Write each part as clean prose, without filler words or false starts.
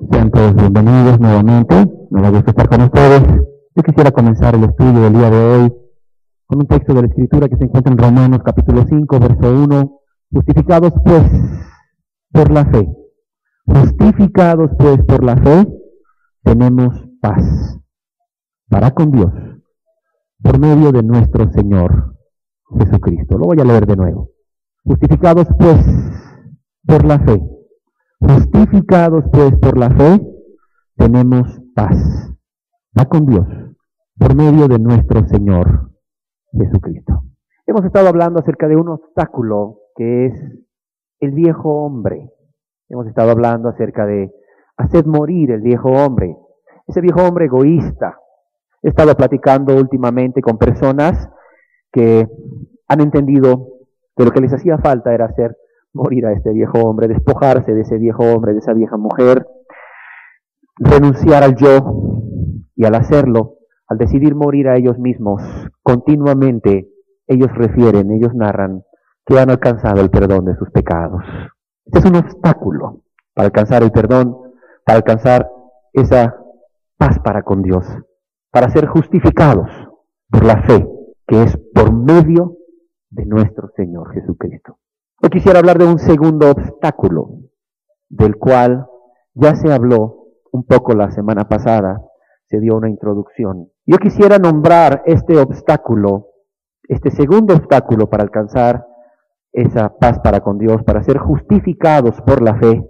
Sean todos bienvenidos nuevamente. Me da gusto estar con ustedes. Yo quisiera comenzar el estudio del día de hoy con un texto de la Escritura que se encuentra en Romanos capítulo 5, verso 1. Justificados pues por la fe. Justificados pues por la fe, tenemos paz para con Dios por medio de nuestro Señor Jesucristo. Lo voy a leer de nuevo. Justificados pues por la fe. Justificados pues por la fe, tenemos paz para con Dios por medio de nuestro Señor Jesucristo. Hemos estado hablando acerca de un obstáculo que es el viejo hombre. Hemos estado hablando acerca de hacer morir el viejo hombre, ese viejo hombre egoísta. He estado platicando últimamente con personas que han entendido que lo que les hacía falta era hacer morir a este viejo hombre, despojarse de ese viejo hombre, de esa vieja mujer, renunciar al yo, y al hacerlo, al decidir morir a ellos mismos, continuamente ellos refieren, ellos narran que han alcanzado el perdón de sus pecados. Este es un obstáculo para alcanzar el perdón, para alcanzar esa paz para con Dios, para ser justificados por la fe, que es por medio de nuestro Señor Jesucristo. Hoy quisiera hablar de un segundo obstáculo, del cual ya se habló un poco la semana pasada, se dio una introducción. Yo quisiera nombrar este obstáculo, este segundo obstáculo para alcanzar esa paz para con Dios, para ser justificados por la fe,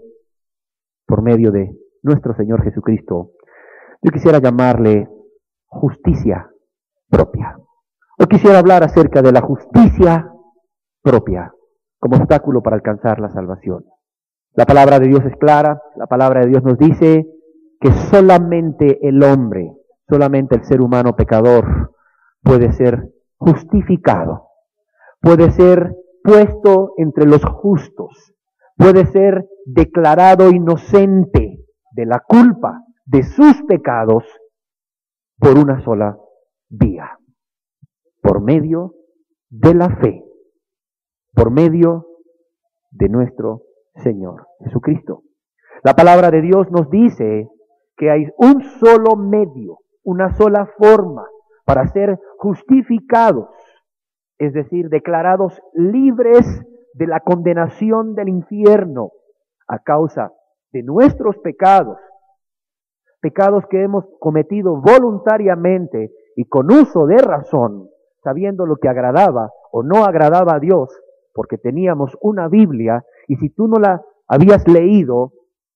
por medio de nuestro Señor Jesucristo. Yo quisiera llamarle justicia propia. Hoy quisiera hablar acerca de la justicia propia como obstáculo para alcanzar la salvación. La palabra de Dios es clara, la palabra de Dios nos dice que solamente el hombre, solamente el ser humano pecador puede ser justificado, puede ser puesto entre los justos, puede ser declarado inocente de la culpa de sus pecados por una sola vía, por medio de la fe, por medio de nuestro Señor Jesucristo. La palabra de Dios nos dice que hay un solo medio, una sola forma para ser justificados, es decir, declarados libres de la condenación del infierno a causa de nuestros pecados, pecados que hemos cometido voluntariamente y con uso de razón, sabiendo lo que agradaba o no agradaba a Dios, porque teníamos una Biblia, y si tú no la habías leído,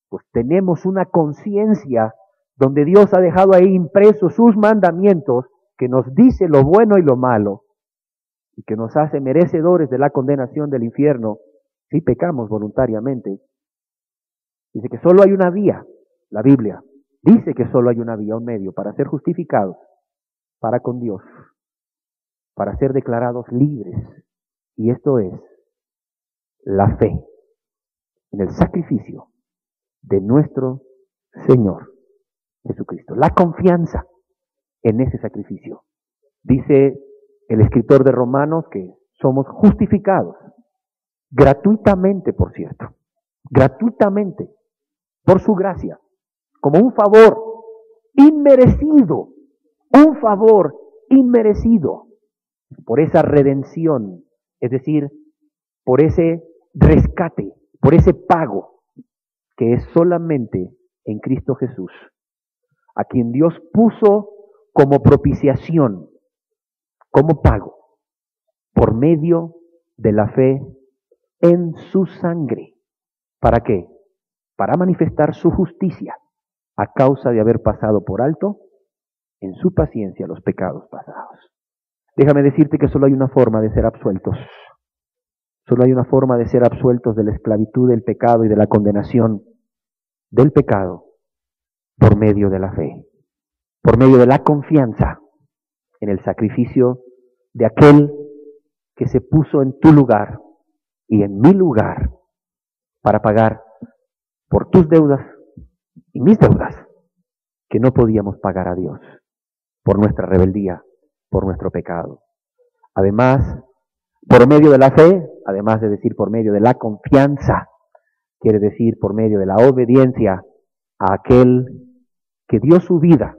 pues tenemos una conciencia donde Dios ha dejado ahí impresos sus mandamientos, que nos dice lo bueno y lo malo, y que nos hace merecedores de la condenación del infierno, si pecamos voluntariamente. Dice que solo hay una vía, la Biblia dice que solo hay una vía, un medio, para ser justificados, para con Dios, para ser declarados libres, y esto es la fe en el sacrificio de nuestro Señor Jesucristo, la confianza en ese sacrificio. Dice el escritor de Romanos que somos justificados gratuitamente, por cierto, gratuitamente, por su gracia, como un favor inmerecido, un favor inmerecido, por esa redención, es decir, por ese rescate, por ese pago que es solamente en Cristo Jesús, a quien Dios puso como propiciación, como pago, por medio de la fe en su sangre. ¿Para qué? Para manifestar su justicia a causa de haber pasado por alto en su paciencia los pecados pasados. Déjame decirte que solo hay una forma de ser absueltos. Solo hay una forma de ser absueltos de la esclavitud del pecado y de la condenación del pecado, por medio de la fe, por medio de la confianza en el sacrificio de aquel que se puso en tu lugar y en mi lugar para pagar por tus deudas y mis deudas que no podíamos pagar a Dios por nuestra rebeldía, por nuestro pecado. Además, por medio de la fe, además de decir por medio de la confianza, quiere decir por medio de la obediencia a aquel que dio su vida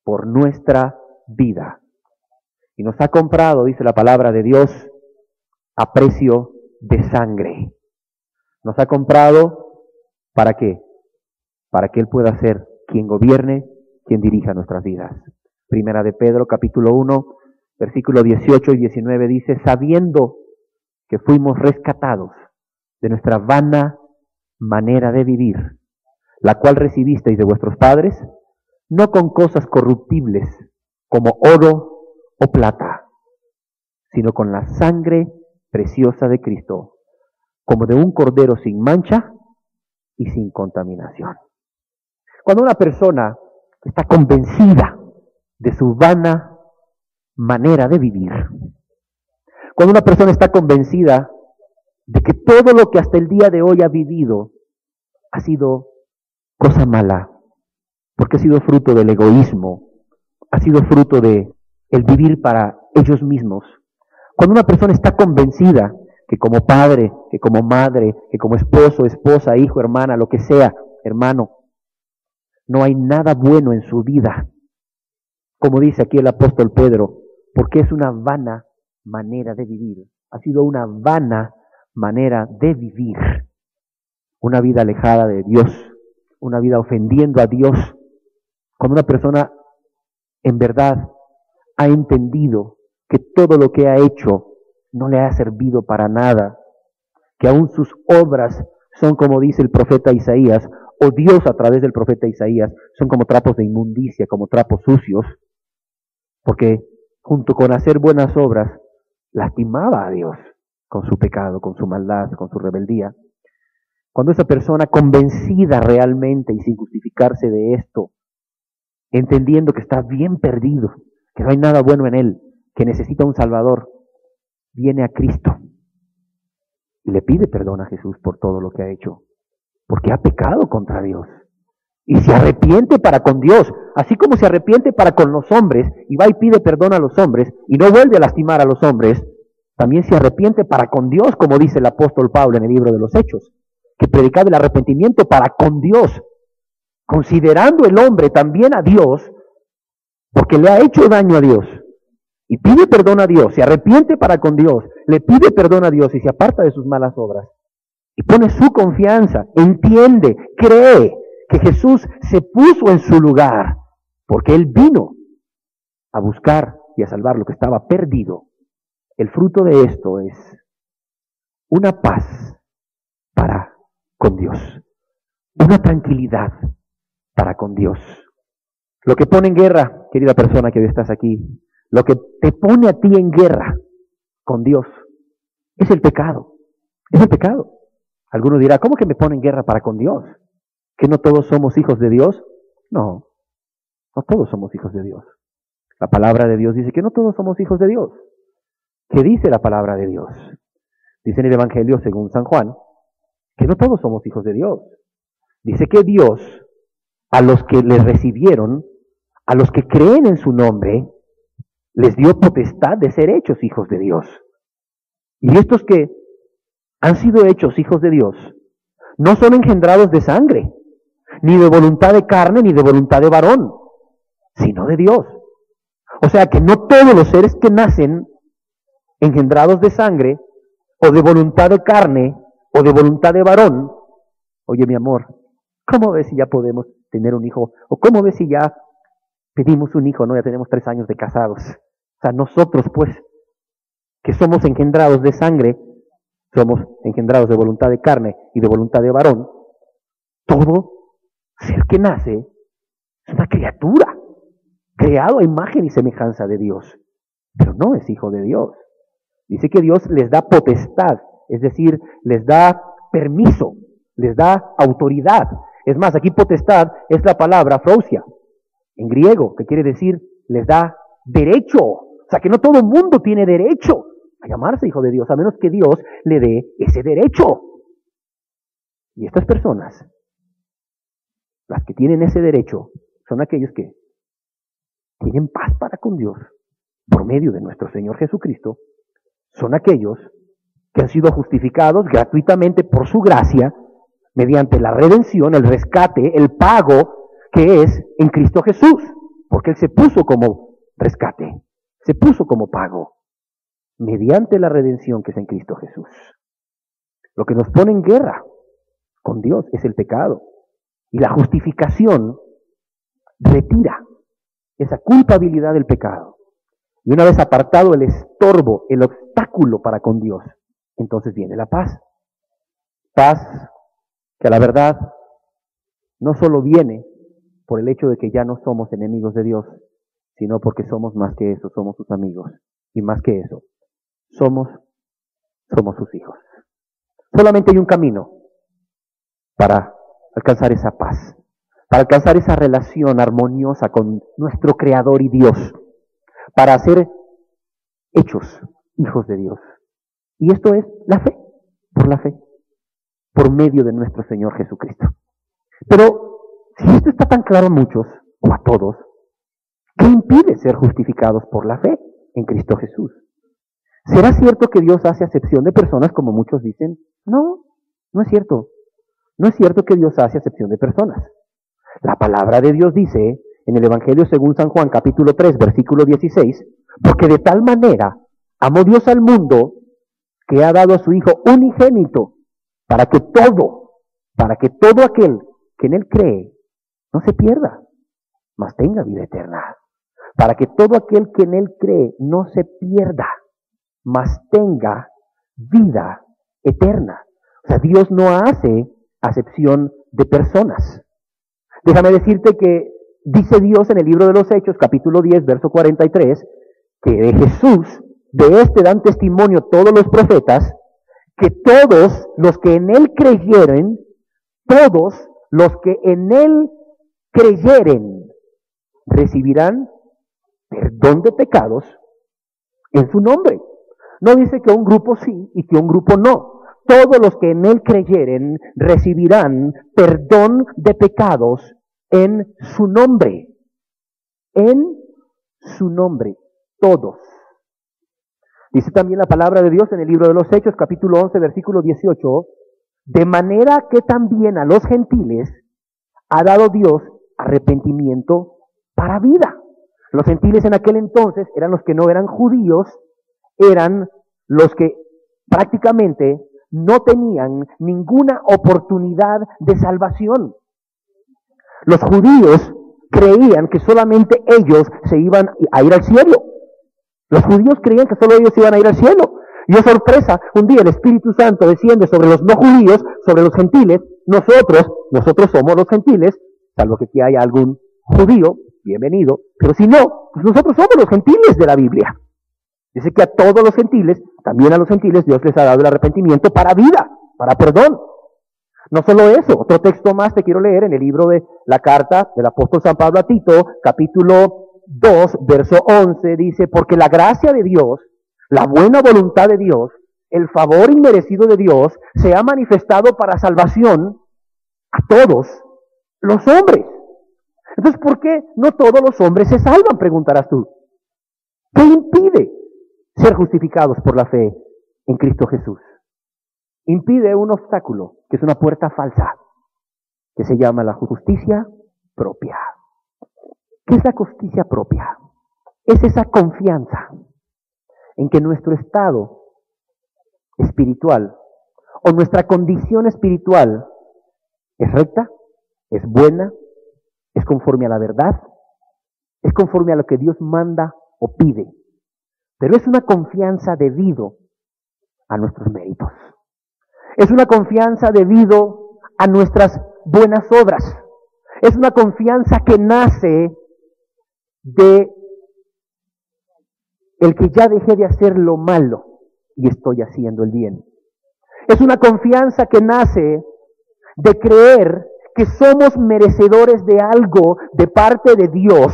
por nuestra vida. Y nos ha comprado, dice la palabra de Dios, a precio de sangre. Nos ha comprado, ¿para qué? Para que Él pueda ser quien gobierne, quien dirija nuestras vidas. Primera de Pedro, capítulo 1, versículo 18 y 19 dice, sabiendo que fuimos rescatados de nuestra vana manera de vivir, la cual recibisteis de vuestros padres, no con cosas corruptibles como oro o plata, sino con la sangre preciosa de Cristo, como de un cordero sin mancha y sin contaminación. Cuando una persona está convencida de su vana manera de vivir, cuando una persona está convencida de que todo lo que hasta el día de hoy ha vivido ha sido cosa mala, porque ha sido fruto del egoísmo, ha sido fruto de el vivir para ellos mismos. Cuando una persona está convencida que como padre, que como madre, que como esposo, esposa, hijo, hermana, lo que sea, hermano, no hay nada bueno en su vida, como dice aquí el apóstol Pedro, porque es una vana manera de vivir. Ha sido una vana manera de vivir. Una vida alejada de Dios, una vida ofendiendo a Dios. Cuando una persona en verdad ha entendido que todo lo que ha hecho no le ha servido para nada, que aún sus obras son, como dice el profeta Isaías, o Dios a través del profeta Isaías, son como trapos de inmundicia, como trapos sucios, porque junto con hacer buenas obras, lastimaba a Dios con su pecado, con su maldad, con su rebeldía. Cuando esa persona convencida realmente y sin justificarse de esto, entendiendo que está bien perdido, que no hay nada bueno en él, que necesita un Salvador, viene a Cristo y le pide perdón a Jesús por todo lo que ha hecho, porque ha pecado contra Dios. Y se arrepiente para con Dios, así como se arrepiente para con los hombres, y va y pide perdón a los hombres, y no vuelve a lastimar a los hombres, también se arrepiente para con Dios, como dice el apóstol Pablo en el libro de los Hechos, que predicaba el arrepentimiento para con Dios, considerando el hombre también a Dios, porque le ha hecho daño a Dios, y pide perdón a Dios, se arrepiente para con Dios, le pide perdón a Dios y se aparta de sus malas obras, y pone su confianza, entiende, cree que Jesús se puso en su lugar, porque Él vino a buscar y a salvar lo que estaba perdido. El fruto de esto es una paz para con Dios, una tranquilidad para con Dios. Lo que pone en guerra, querida persona que hoy estás aquí, lo que te pone a ti en guerra con Dios es el pecado, es el pecado. Alguno dirá, ¿cómo que me pone en guerra para con Dios? ¿Que no todos somos hijos de Dios? No, no todos somos hijos de Dios. La palabra de Dios dice que no todos somos hijos de Dios. ¿Qué dice la palabra de Dios? Dice en el Evangelio según San Juan, que no todos somos hijos de Dios. Dice que Dios, a los que le recibieron, a los que creen en su nombre, les dio potestad de ser hechos hijos de Dios. Y estos que han sido hechos hijos de Dios, no son engendrados de sangre, ni de voluntad de carne, ni de voluntad de varón, sino de Dios. O sea que no todos los seres que nacen engendrados de sangre, o de voluntad de carne, o de voluntad de varón, oye mi amor, ¿cómo ves si ya podemos tener un hijo? ¿O cómo ves si ya pedimos un hijo, no? Ya tenemos 3 años de casados. O sea, nosotros pues, que somos engendrados de sangre, somos engendrados de voluntad de carne y de voluntad de varón, todo ser que nace es una criatura, creado a imagen y semejanza de Dios, pero no es hijo de Dios. Dice que Dios les da potestad, es decir, les da permiso, les da autoridad. Es más, aquí potestad es la palabra frousia, en griego, que quiere decir, les da derecho. O sea, que no todo el mundo tiene derecho a llamarse hijo de Dios, a menos que Dios le dé ese derecho. Y estas personas, las que tienen ese derecho, son aquellos que tienen paz para con Dios por medio de nuestro Señor Jesucristo. Son aquellos que han sido justificados gratuitamente por su gracia mediante la redención, el rescate, el pago que es en Cristo Jesús, porque Él se puso como rescate, se puso como pago, mediante la redención que es en Cristo Jesús. Lo que nos pone en guerra con Dios es el pecado, y la justificación retira esa culpabilidad del pecado. Y una vez apartado el estorbo, el obstáculo para con Dios, entonces viene la paz. Paz que a la verdad no solo viene por el hecho de que ya no somos enemigos de Dios, sino porque somos más que eso, somos sus amigos. Y más que eso, somos sus hijos. Solamente hay un camino para alcanzar esa paz, para alcanzar esa relación armoniosa con nuestro Creador y Dios, para ser hechos hijos de Dios. Y esto es la fe, por medio de nuestro Señor Jesucristo. Pero si esto está tan claro a muchos, o a todos, ¿qué impide ser justificados por la fe en Cristo Jesús? ¿Será cierto que Dios hace acepción de personas como muchos dicen? No, no es cierto. No es cierto que Dios hace acepción de personas. La palabra de Dios dice en el Evangelio según San Juan, capítulo 3, versículo 16, porque de tal manera amó Dios al mundo que ha dado a su Hijo unigénito, para que todo aquel que en Él cree no se pierda, mas tenga vida eterna. Para que todo aquel que en Él cree no se pierda, mas tenga vida eterna. O sea, Dios no hace acepción de personas. Déjame decirte que dice Dios en el libro de los Hechos, capítulo 10, verso 43, que de Jesús, de este dan testimonio todos los profetas, que todos los que en Él creyeren, todos los que en Él creyeren, recibirán perdón de pecados en su nombre. No dice que un grupo sí y que un grupo no. Todos los que en Él creyeren recibirán perdón de pecados en su nombre. En su nombre. Todos. Dice también la palabra de Dios en el libro de los Hechos, capítulo 11, versículo 18, de manera que también a los gentiles ha dado Dios arrepentimiento para vida. Los gentiles en aquel entonces eran los que no eran judíos, eran los que prácticamente no tenían ninguna oportunidad de salvación. Los judíos creían que solamente ellos se iban a ir al cielo. Los judíos creían que solo ellos iban a ir al cielo. Y oh sorpresa, un día el Espíritu Santo desciende sobre los no judíos, sobre los gentiles. Nosotros somos los gentiles, salvo que aquí haya algún judío, bienvenido. Pero si no, pues nosotros somos los gentiles de la Biblia. Dice que a todos los gentiles, también a los gentiles, Dios les ha dado el arrepentimiento para vida, para perdón. No solo eso, otro texto más te quiero leer en el libro de la carta del apóstol San Pablo a Tito, capítulo 2, verso 11, dice, porque la gracia de Dios, la buena voluntad de Dios, el favor inmerecido de Dios, se ha manifestado para salvación a todos los hombres. Entonces, ¿por qué no todos los hombres se salvan? Preguntarás tú. ¿Qué impide ser justificados por la fe en Cristo Jesús? Impide un obstáculo, que es una puerta falsa, que se llama la justicia propia. ¿Qué es la justicia propia? Es esa confianza en que nuestro estado espiritual o nuestra condición espiritual es recta, es buena, es conforme a la verdad, es conforme a lo que Dios manda o pide. Pero es una confianza debido a nuestros méritos. Es una confianza debido a nuestras buenas obras. Es una confianza que nace de el que ya dejé de hacer lo malo y estoy haciendo el bien. Es una confianza que nace de creer que somos merecedores de algo de parte de Dios,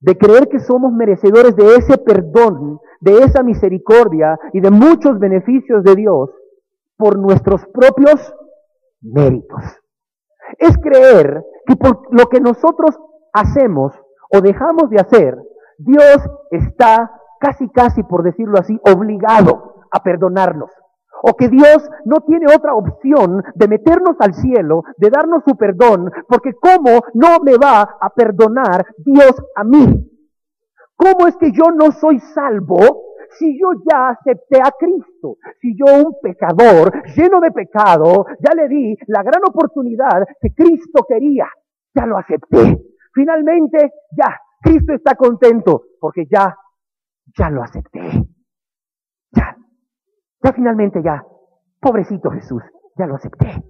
de creer que somos merecedores de ese perdón, de esa misericordia y de muchos beneficios de Dios por nuestros propios méritos. Es creer que por lo que nosotros hacemos o dejamos de hacer, Dios está casi, por decirlo así, obligado a perdonarnos. O que Dios no tiene otra opción de meternos al cielo, de darnos su perdón, porque ¿cómo no me va a perdonar Dios a mí? ¿Cómo es que yo no soy salvo si yo ya acepté a Cristo? Si yo, un pecador lleno de pecado, ya le di la gran oportunidad que Cristo quería. Ya lo acepté. Finalmente, ya, Cristo está contento porque ya lo acepté. Ya finalmente ya. Pobrecito Jesús, ya lo acepté.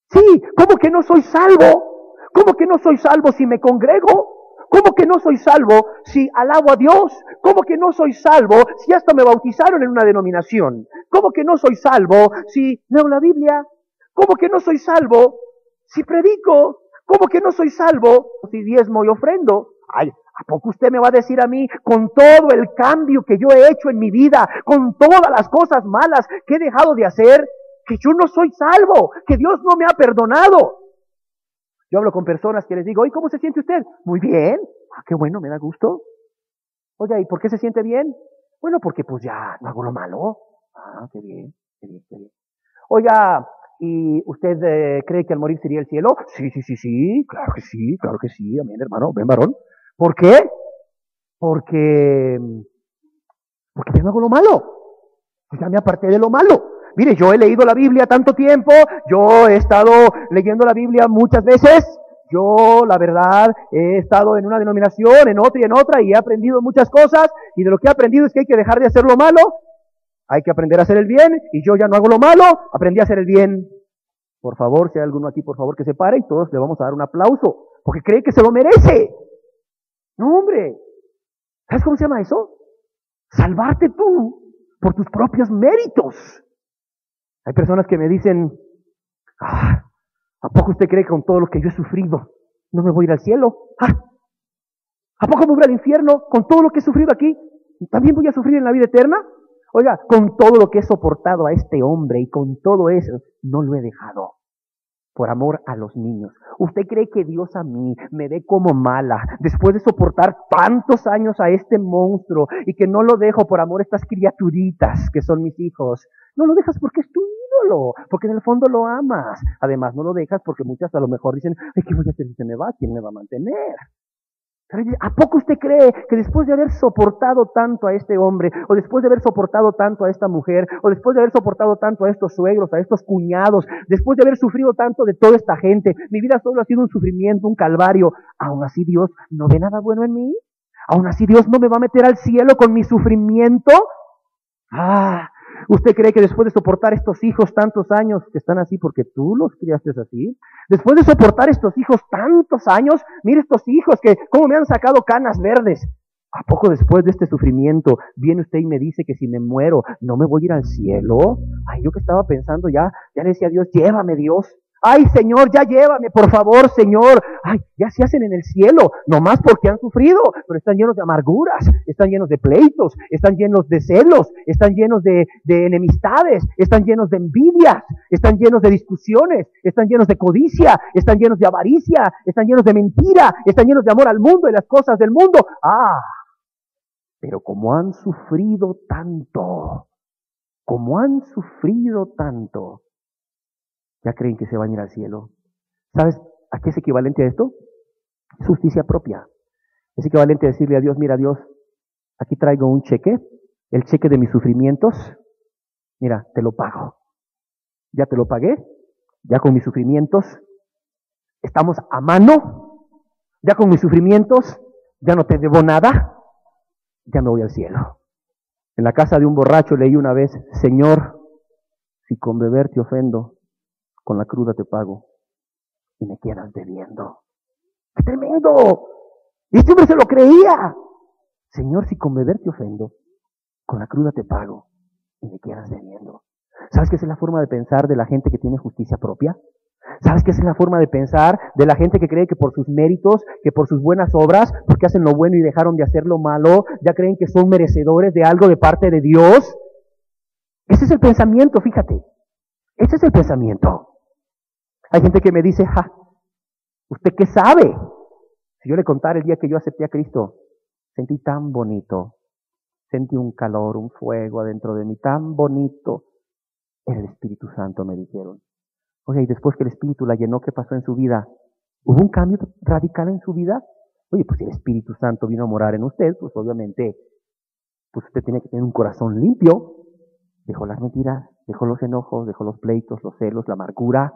Sí, ¿cómo que no soy salvo? ¿Cómo que no soy salvo si me congrego? ¿Cómo que no soy salvo si alabo a Dios? ¿Cómo que no soy salvo si hasta me bautizaron en una denominación? ¿Cómo que no soy salvo si leo la Biblia? ¿Cómo que no soy salvo si predico? ¿Cómo que no soy salvo si diezmo y ofrendo? Ay, ¿a poco usted me va a decir a mí, con todo el cambio que yo he hecho en mi vida, con todas las cosas malas que he dejado de hacer, que yo no soy salvo, que Dios no me ha perdonado? Yo hablo con personas que les digo, ¿y cómo se siente usted? Muy bien. Ah, qué bueno, me da gusto. Oye, ¿y por qué se siente bien? Bueno, porque pues ya no hago lo malo. Ah, qué bien, qué bien, qué bien. Oiga, ¿y usted cree que al morir sería el cielo? Sí, claro que sí, amén, hermano, ven, varón. ¿Por qué? Porque ya no hago lo malo. Ya me aparté de lo malo. Mire, yo he leído la Biblia tanto tiempo, yo he estado leyendo la Biblia muchas veces, yo, la verdad, he estado en una denominación, en otra y en otra, y he aprendido muchas cosas, y de lo que he aprendido es que hay que dejar de hacer lo malo, hay que aprender a hacer el bien, y yo ya no hago lo malo, aprendí a hacer el bien. Por favor, si hay alguno aquí, por favor, que se pare, y todos le vamos a dar un aplauso, porque cree que se lo merece. No, hombre, ¿sabes cómo se llama eso? Salvarte tú por tus propios méritos. Hay personas que me dicen, ¿a poco usted cree que con todo lo que yo he sufrido no me voy a ir al cielo? ¿A poco me voy al infierno con todo lo que he sufrido aquí? ¿También voy a sufrir en la vida eterna? Oiga, con todo lo que he soportado a este hombre y con todo eso, no lo he dejado por amor a los niños. ¿Usted cree que Dios a mí me ve como mala después de soportar tantos años a este monstruo y que no lo dejo por amor a estas criaturitas que son mis hijos? No lo dejas porque es tu ídolo, porque en el fondo lo amas. Además, no lo dejas porque muchas a lo mejor dicen, ay, ¿qué voy a hacer si se me va? ¿Quién me va a mantener? ¿A poco usted cree que después de haber soportado tanto a este hombre, o después de haber soportado tanto a esta mujer, o después de haber soportado tanto a estos suegros, a estos cuñados, después de haber sufrido tanto de toda esta gente, mi vida solo ha sido un sufrimiento, un calvario, aún así Dios no ve nada bueno en mí? ¿Aún así Dios no me va a meter al cielo con mi sufrimiento? ¿Usted cree que después de soportar estos hijos tantos años, que están así porque tú los criaste así? Después de soportar estos hijos tantos años, mire estos hijos que cómo me han sacado canas verdes. ¿A poco después de este sufrimiento viene usted y me dice que si me muero no me voy a ir al cielo? Ay, yo que estaba pensando ya le decía a Dios, llévame Dios. Ay, Señor, ya llévame, por favor, Señor. Ay, ya se hacen en el cielo, nomás porque han sufrido, pero están llenos de amarguras, están llenos de pleitos, están llenos de celos, están llenos de enemistades, están llenos de envidias, están llenos de discusiones, están llenos de codicia, están llenos de avaricia, están llenos de mentira, están llenos de amor al mundo y las cosas del mundo. Pero como han sufrido tanto, ya creen que se van a ir al cielo. ¿Sabes a qué es equivalente a esto? Es justicia propia. Es equivalente a decirle a Dios, mira Dios, aquí traigo un cheque, el cheque de mis sufrimientos, mira, te lo pago. Ya te lo pagué, ya con mis sufrimientos estamos a mano, ya con mis sufrimientos ya no te debo nada, ya me voy al cielo. En la casa de un borracho leí una vez, Señor, si con beber te ofendo, con la cruda te pago y me quedas debiendo. ¡Qué tremendo! Y este hombre se lo creía. Señor, si con beber te ofendo, con la cruda te pago y me quedas debiendo. ¿Sabes qué es la forma de pensar de la gente que tiene justicia propia? ¿Sabes qué es la forma de pensar de la gente que cree que por sus méritos, que por sus buenas obras, porque hacen lo bueno y dejaron de hacer lo malo, ya creen que son merecedores de algo de parte de Dios? Ese es el pensamiento, fíjate. Ese es el pensamiento. Hay gente que me dice, ¿usted qué sabe? Si yo le contara el día que yo acepté a Cristo, sentí tan bonito, sentí un calor, un fuego adentro de mí, tan bonito. Era el Espíritu Santo, me dijeron. Oye, y después que el Espíritu la llenó, ¿qué pasó en su vida? ¿Hubo un cambio radical en su vida? Oye, pues si el Espíritu Santo vino a morar en usted, pues obviamente, pues usted tiene que tener un corazón limpio. Dejó las mentiras, dejó los enojos, dejó los pleitos, los celos, la amargura.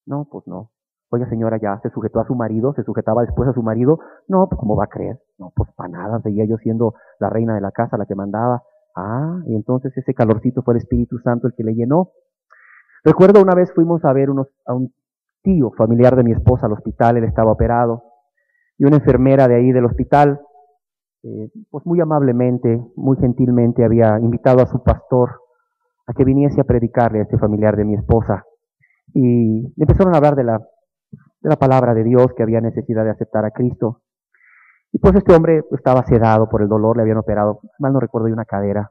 No, pues no. Oye, señora, ya se sujetó a su marido, se sujetaba después a su marido. No, pues ¿cómo va a creer? No, pues para nada, seguía yo siendo la reina de la casa, la que mandaba. Ah, y entonces ese calorcito fue el Espíritu Santo el que le llenó. Recuerdo una vez fuimos a ver a un tío familiar de mi esposa al hospital, él estaba operado, y una enfermera de ahí del hospital, pues muy amablemente, muy gentilmente había invitado a su pastor a que viniese a predicarle a este familiar de mi esposa. Y le empezaron a hablar de la palabra de Dios, que había necesidad de aceptar a Cristo. Y pues este hombre estaba sedado por el dolor, le habían operado, mal no recuerdo, de una cadera.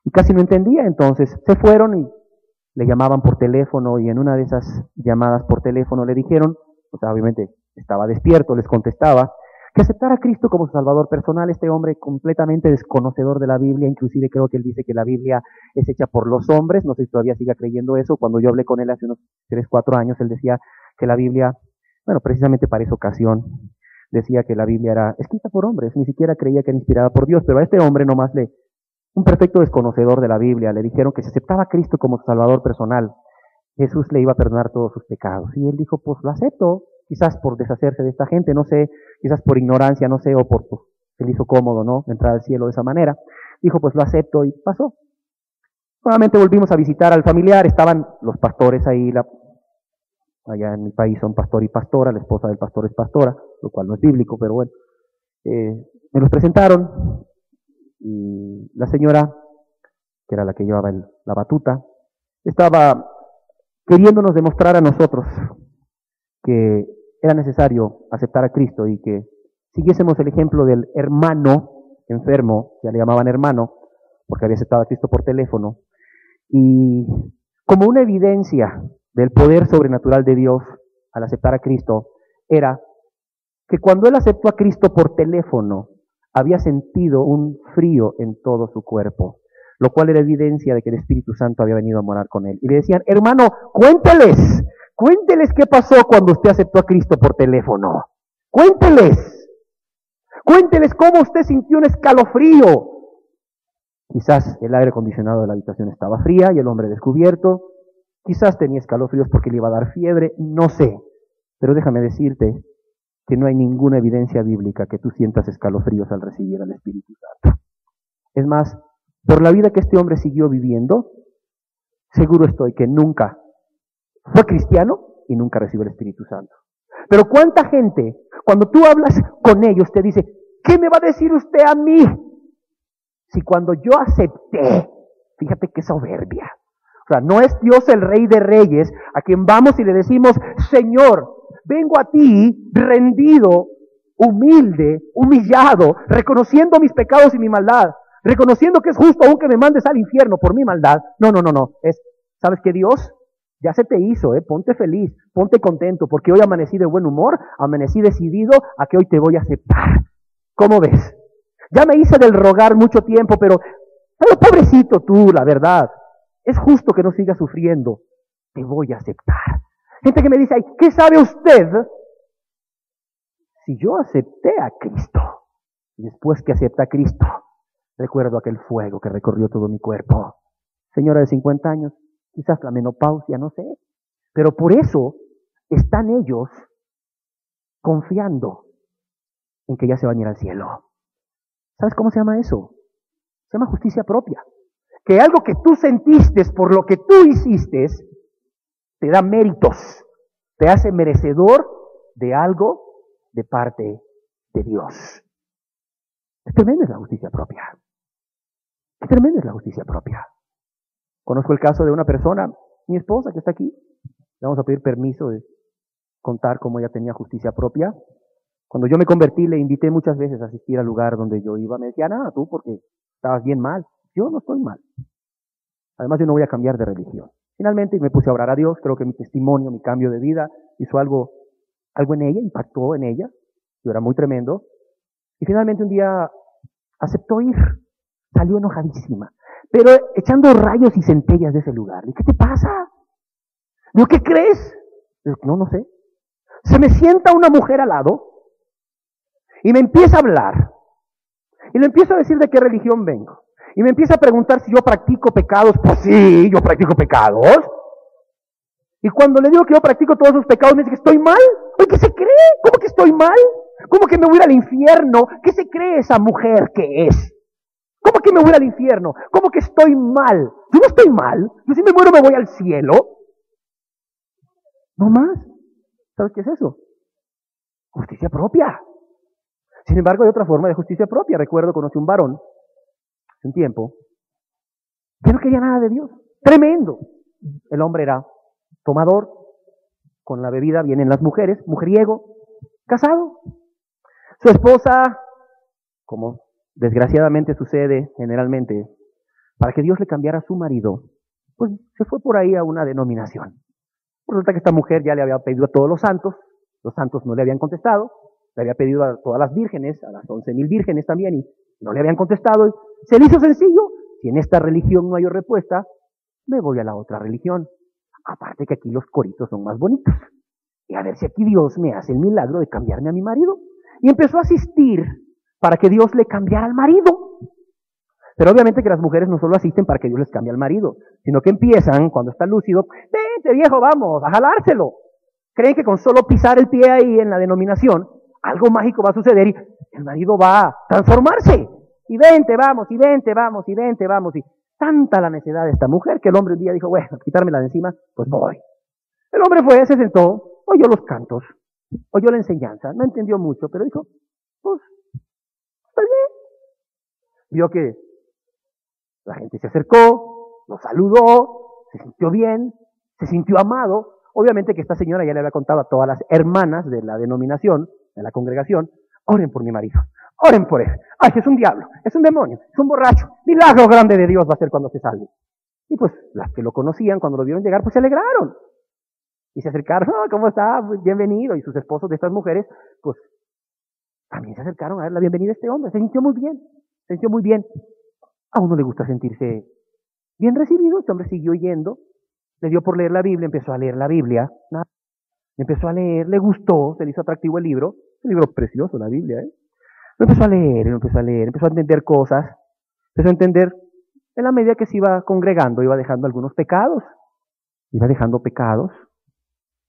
Y casi no entendía, entonces se fueron y le llamaban por teléfono, y en una de esas llamadas por teléfono le dijeron, o sea, obviamente estaba despierto, les contestaba, que aceptara a Cristo como su salvador personal. Este hombre completamente desconocedor de la Biblia, inclusive creo que él dice que la Biblia es hecha por los hombres, no sé si todavía siga creyendo eso. Cuando yo hablé con él hace unos 3, 4 años, él decía que la Biblia, bueno, precisamente para esa ocasión, decía que la Biblia era escrita por hombres, ni siquiera creía que era inspirada por Dios, pero a este hombre nomás un perfecto desconocedor de la Biblia, le dijeron que si aceptaba a Cristo como su salvador personal, Jesús le iba a perdonar todos sus pecados. Y él dijo, pues lo acepto, quizás por deshacerse de esta gente, no sé, quizás por ignorancia, no sé, o pues, se le hizo cómodo, ¿no?, entrar al cielo de esa manera. Dijo, pues lo acepto, y pasó. Nuevamente volvimos a visitar al familiar, estaban los pastores ahí, allá en mi país son pastor y pastora, la esposa del pastor es pastora, lo cual no es bíblico, pero bueno. Me los presentaron, y la señora, que era la que llevaba la batuta, estaba queriéndonos demostrar a nosotros que era necesario aceptar a Cristo y que siguiésemos el ejemplo del hermano enfermo, ya le llamaban hermano, porque había aceptado a Cristo por teléfono, y como una evidencia del poder sobrenatural de Dios al aceptar a Cristo, era que cuando él aceptó a Cristo por teléfono, había sentido un frío en todo su cuerpo, lo cual era evidencia de que el Espíritu Santo había venido a morar con él. Y le decían, hermano, cuénteles qué pasó cuando usted aceptó a Cristo por teléfono. Cuénteles cómo usted sintió un escalofrío. Quizás el aire acondicionado de la habitación estaba fría y el hombre descubierto. Quizás tenía escalofríos porque le iba a dar fiebre, no sé. Pero déjame decirte que no hay ninguna evidencia bíblica que tú sientas escalofríos al recibir al Espíritu Santo. Es más, por la vida que este hombre siguió viviendo, seguro estoy que nunca fue cristiano y nunca recibió el Espíritu Santo. Pero cuánta gente, cuando tú hablas con ellos, te dice, ¿qué me va a decir usted a mí? Si cuando yo acepté, fíjate qué soberbia. O sea, no es Dios el Rey de Reyes a quien vamos y le decimos, Señor, vengo a ti rendido, humilde, humillado, reconociendo mis pecados y mi maldad, reconociendo que es justo aún que me mandes al infierno por mi maldad. No. ¿Sabes qué, Dios? Ya se te hizo, ponte feliz, ponte contento, porque hoy amanecí de buen humor, amanecí decidido a que hoy te voy a aceptar. ¿Cómo ves? Ya me hice del rogar mucho tiempo, pero pobrecito tú, la verdad, es justo que no sigas sufriendo, te voy a aceptar. Gente que me dice, ay, ¿qué sabe usted? Si yo acepté a Cristo, y después que acepté a Cristo, recuerdo aquel fuego que recorrió todo mi cuerpo. Señora de 50 años, quizás la menopausia, no sé, pero por eso están ellos confiando en que ya se van a ir al cielo. ¿Sabes cómo se llama eso? Se llama justicia propia. Que algo que tú sentiste por lo que tú hiciste, te da méritos, te hace merecedor de algo de parte de Dios. Qué tremenda es la justicia propia. Qué tremenda es la justicia propia. Conozco el caso de una persona, mi esposa que está aquí. Le vamos a pedir permiso de contar cómo ella tenía justicia propia. Cuando yo me convertí, le invité muchas veces a asistir al lugar donde yo iba. Me decía, no, tú porque estabas bien mal. Yo no estoy mal. Además, yo no voy a cambiar de religión. Finalmente me puse a orar a Dios. Creo que mi testimonio, mi cambio de vida, hizo algo en ella, impactó en ella. Yo era muy tremendo. Y finalmente un día aceptó ir. Salió enojadísima. pero echando rayos y centellas de ese lugar. ¿Y qué te pasa? Digo, ¿qué crees? Digo, no sé. Se me sienta una mujer al lado y me empieza a hablar. Y le empiezo a decir de qué religión vengo. Y me empieza a preguntar si yo practico pecados. Pues sí, yo practico pecados. Y cuando le digo que yo practico todos esos pecados, me dice que estoy mal. Oye, ¿qué se cree? ¿Cómo que estoy mal? ¿Cómo que me voy a ir al infierno? ¿Qué se cree esa mujer que es? ¿Cómo que me voy al infierno? ¿Cómo que estoy mal? Yo no estoy mal. Yo si me muero me voy al cielo. No más. ¿Sabes qué es eso? Justicia propia. Sin embargo, hay otra forma de justicia propia. Recuerdo, conocí un varón hace un tiempo que no quería nada de Dios. Tremendo. El hombre era tomador, con la bebida vienen las mujeres, mujeriego, casado. Su esposa, como desgraciadamente sucede generalmente, para que Dios le cambiara a su marido, pues se fue por ahí a una denominación. Resulta que esta mujer ya le había pedido a todos los santos no le habían contestado, le había pedido a todas las vírgenes, a las 11,000 vírgenes también, y no le habían contestado. Se le hizo sencillo, si en esta religión no hay respuesta, me voy a la otra religión. Aparte que aquí los coritos son más bonitos. Y a ver si aquí Dios me hace el milagro de cambiarme a mi marido. Y empezó a asistir para que Dios le cambiara al marido. Pero obviamente que las mujeres no solo asisten para que Dios les cambie al marido, sino que empiezan, cuando está lúcido, vente viejo, vamos, a jalárselo. Creen que con solo pisar el pie ahí en la denominación, algo mágico va a suceder y el marido va a transformarse. Y vente, vamos, y vente, vamos, y vente, vamos. Y tanta la necedad de esta mujer que el hombre un día dijo, bueno, quitármela de encima, pues voy. El hombre fue, se sentó, oyó los cantos, oyó la enseñanza, no entendió mucho, pero dijo, pues bien. Vio que la gente se acercó, lo saludó, se sintió bien, se sintió amado. Obviamente que esta señora ya le había contado a todas las hermanas de la denominación, de la congregación, oren por mi marido, oren por él. Ay, es un diablo, es un demonio, es un borracho. Milagro grande de Dios va a ser cuando se salve. Y pues las que lo conocían, cuando lo vieron llegar, pues se alegraron. Y se acercaron, oh, ¿cómo está? Pues, bienvenido. Y sus esposos de estas mujeres, pues también se acercaron a dar la bienvenida a este hombre. Se sintió muy bien, se sintió muy bien. A uno le gusta sentirse bien recibido. Este hombre siguió yendo, le dio por leer la Biblia, empezó a leer la Biblia. Empezó a leer, le gustó, se le hizo atractivo el libro precioso, la Biblia, ¿eh? Lo empezó a leer, empezó a entender cosas, empezó a entender en la medida que se iba congregando, iba dejando algunos pecados, iba dejando pecados,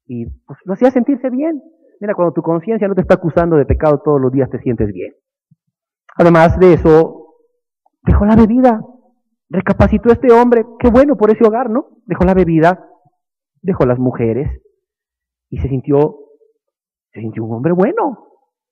y pues lo hacía sentirse bien. Mira, cuando tu conciencia no te está acusando de pecado todos los días, te sientes bien. Además de eso, dejó la bebida, recapacitó este hombre, qué bueno por ese hogar, ¿no? Dejó la bebida, dejó las mujeres, y se sintió un hombre bueno.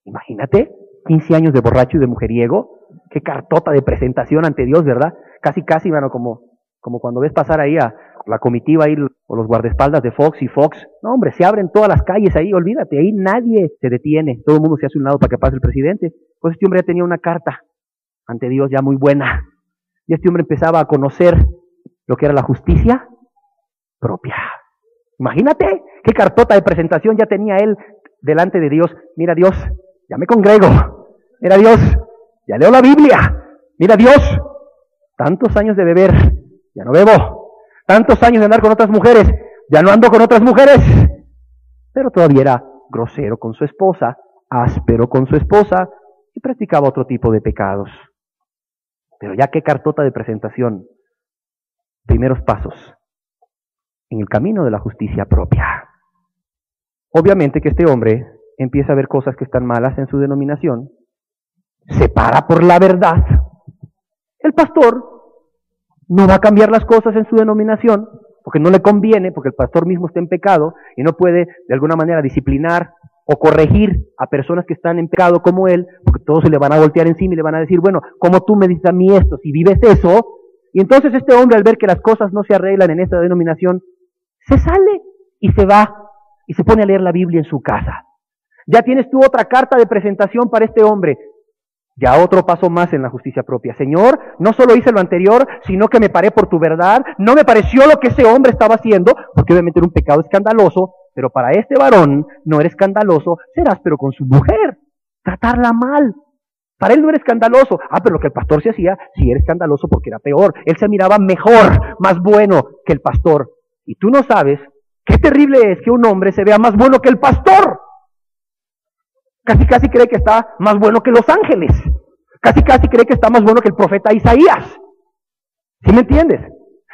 Imagínate, 15 años de borracho y de mujeriego, qué cartota de presentación ante Dios, ¿verdad? Casi, bueno, como cuando ves pasar ahí a la comitiva ahí, o los guardaespaldas de Fox y Fox. No, hombre, se abren todas las calles ahí, olvídate, ahí nadie se detiene, todo el mundo se hace a un lado para que pase el presidente. Pues este hombre ya tenía una carta ante Dios ya muy buena, y este hombre empezaba a conocer lo que era la justicia propia. Imagínate, qué cartota de presentación ya tenía él delante de Dios. Mira Dios, ya me congrego. Mira Dios, ya leo la Biblia. Mira Dios, tantos años de beber, ya no bebo. Tantos años de andar con otras mujeres, ya no ando con otras mujeres. Pero todavía era grosero con su esposa, áspero con su esposa y practicaba otro tipo de pecados. Pero ya qué cartota de presentación. Primeros pasos en el camino de la justicia propia. Obviamente que este hombre empieza a ver cosas que están malas en su denominación, se para por la verdad. El pastor no va a cambiar las cosas en su denominación, porque no le conviene, porque el pastor mismo está en pecado y no puede de alguna manera disciplinar o corregir a personas que están en pecado como él, porque todos se le van a voltear encima y le van a decir, bueno, ¿cómo tú me dices a mí esto si vives eso? Y entonces este hombre, al ver que las cosas no se arreglan en esta denominación, se sale y se va y se pone a leer la Biblia en su casa. Ya tienes tú otra carta de presentación para este hombre. Ya otro paso más en la justicia propia. Señor, no solo hice lo anterior, sino que me paré por tu verdad. No me pareció lo que ese hombre estaba haciendo, porque obviamente era un pecado escandaloso, pero para este varón no era escandaloso ser áspero con su mujer, tratarla mal. Para él no era escandaloso. Pero lo que el pastor se hacía, sí era escandaloso porque era peor. Él se miraba mejor, más bueno que el pastor. Y tú no sabes qué terrible es que un hombre se vea más bueno que el pastor. Casi cree que está más bueno que los ángeles. Casi cree que está más bueno que el profeta Isaías. ¿Sí me entiendes?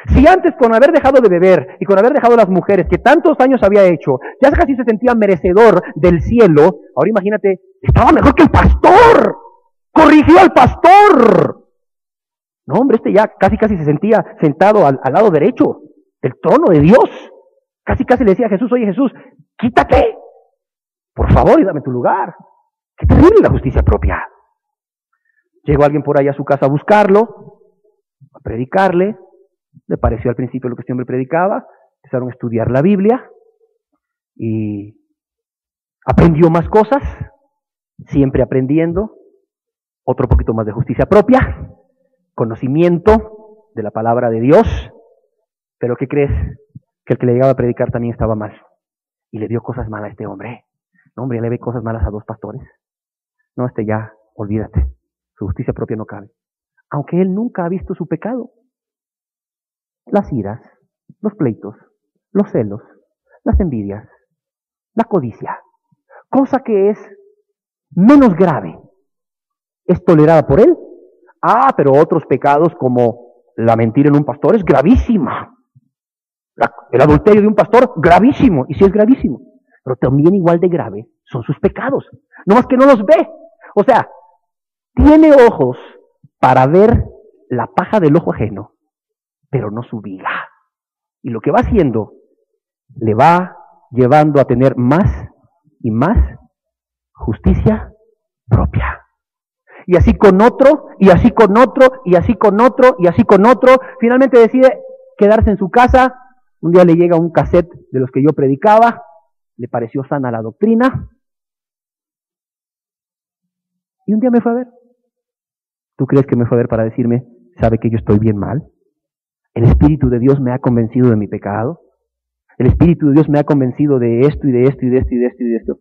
Si antes, con haber dejado de beber y con haber dejado las mujeres que tantos años había hecho, ya casi se sentía merecedor del cielo, ahora imagínate, estaba mejor que el pastor. Corrigió al pastor. No, hombre, ya casi se sentía sentado al lado derecho del trono de Dios. Casi le decía a Jesús, oye Jesús, quítate, por favor, y dame tu lugar. Qué terrible la justicia propia. Llegó alguien por ahí a su casa a buscarlo, a predicarle. Le pareció al principio lo que este hombre predicaba. Empezaron a estudiar la Biblia y aprendió más cosas, siempre aprendiendo. Otro poquito más de justicia propia, conocimiento de la palabra de Dios. Pero ¿qué crees? Que el que le llegaba a predicar también estaba mal. Y le dio cosas malas a este hombre. No, hombre, ya le ve cosas malas a dos pastores. No, ya, olvídate. Su justicia propia no cabe. Aunque él nunca ha visto su pecado. Las iras, los pleitos, los celos, las envidias, la codicia. Cosa que es menos grave. ¿Es tolerada por él? Pero otros pecados como la mentira en un pastor es gravísima. El adulterio de un pastor, gravísimo. Y sí es gravísimo. Pero también igual de grave son sus pecados. No más que no los ve. O sea, tiene ojos para ver la paja del ojo ajeno, pero no su viga. Y lo que va haciendo le va llevando a tener más y más justicia propia. Y así con otro, y así con otro, y así con otro, y así con otro. Finalmente decide quedarse en su casa. Un día le llega un cassette de los que yo predicaba. Le pareció sana la doctrina. Y un día me fue a ver. ¿Tú crees que me fue a ver para decirme, sabe que yo estoy bien mal? El Espíritu de Dios me ha convencido de mi pecado. El Espíritu de Dios me ha convencido de esto y de esto y de esto y de esto y de esto.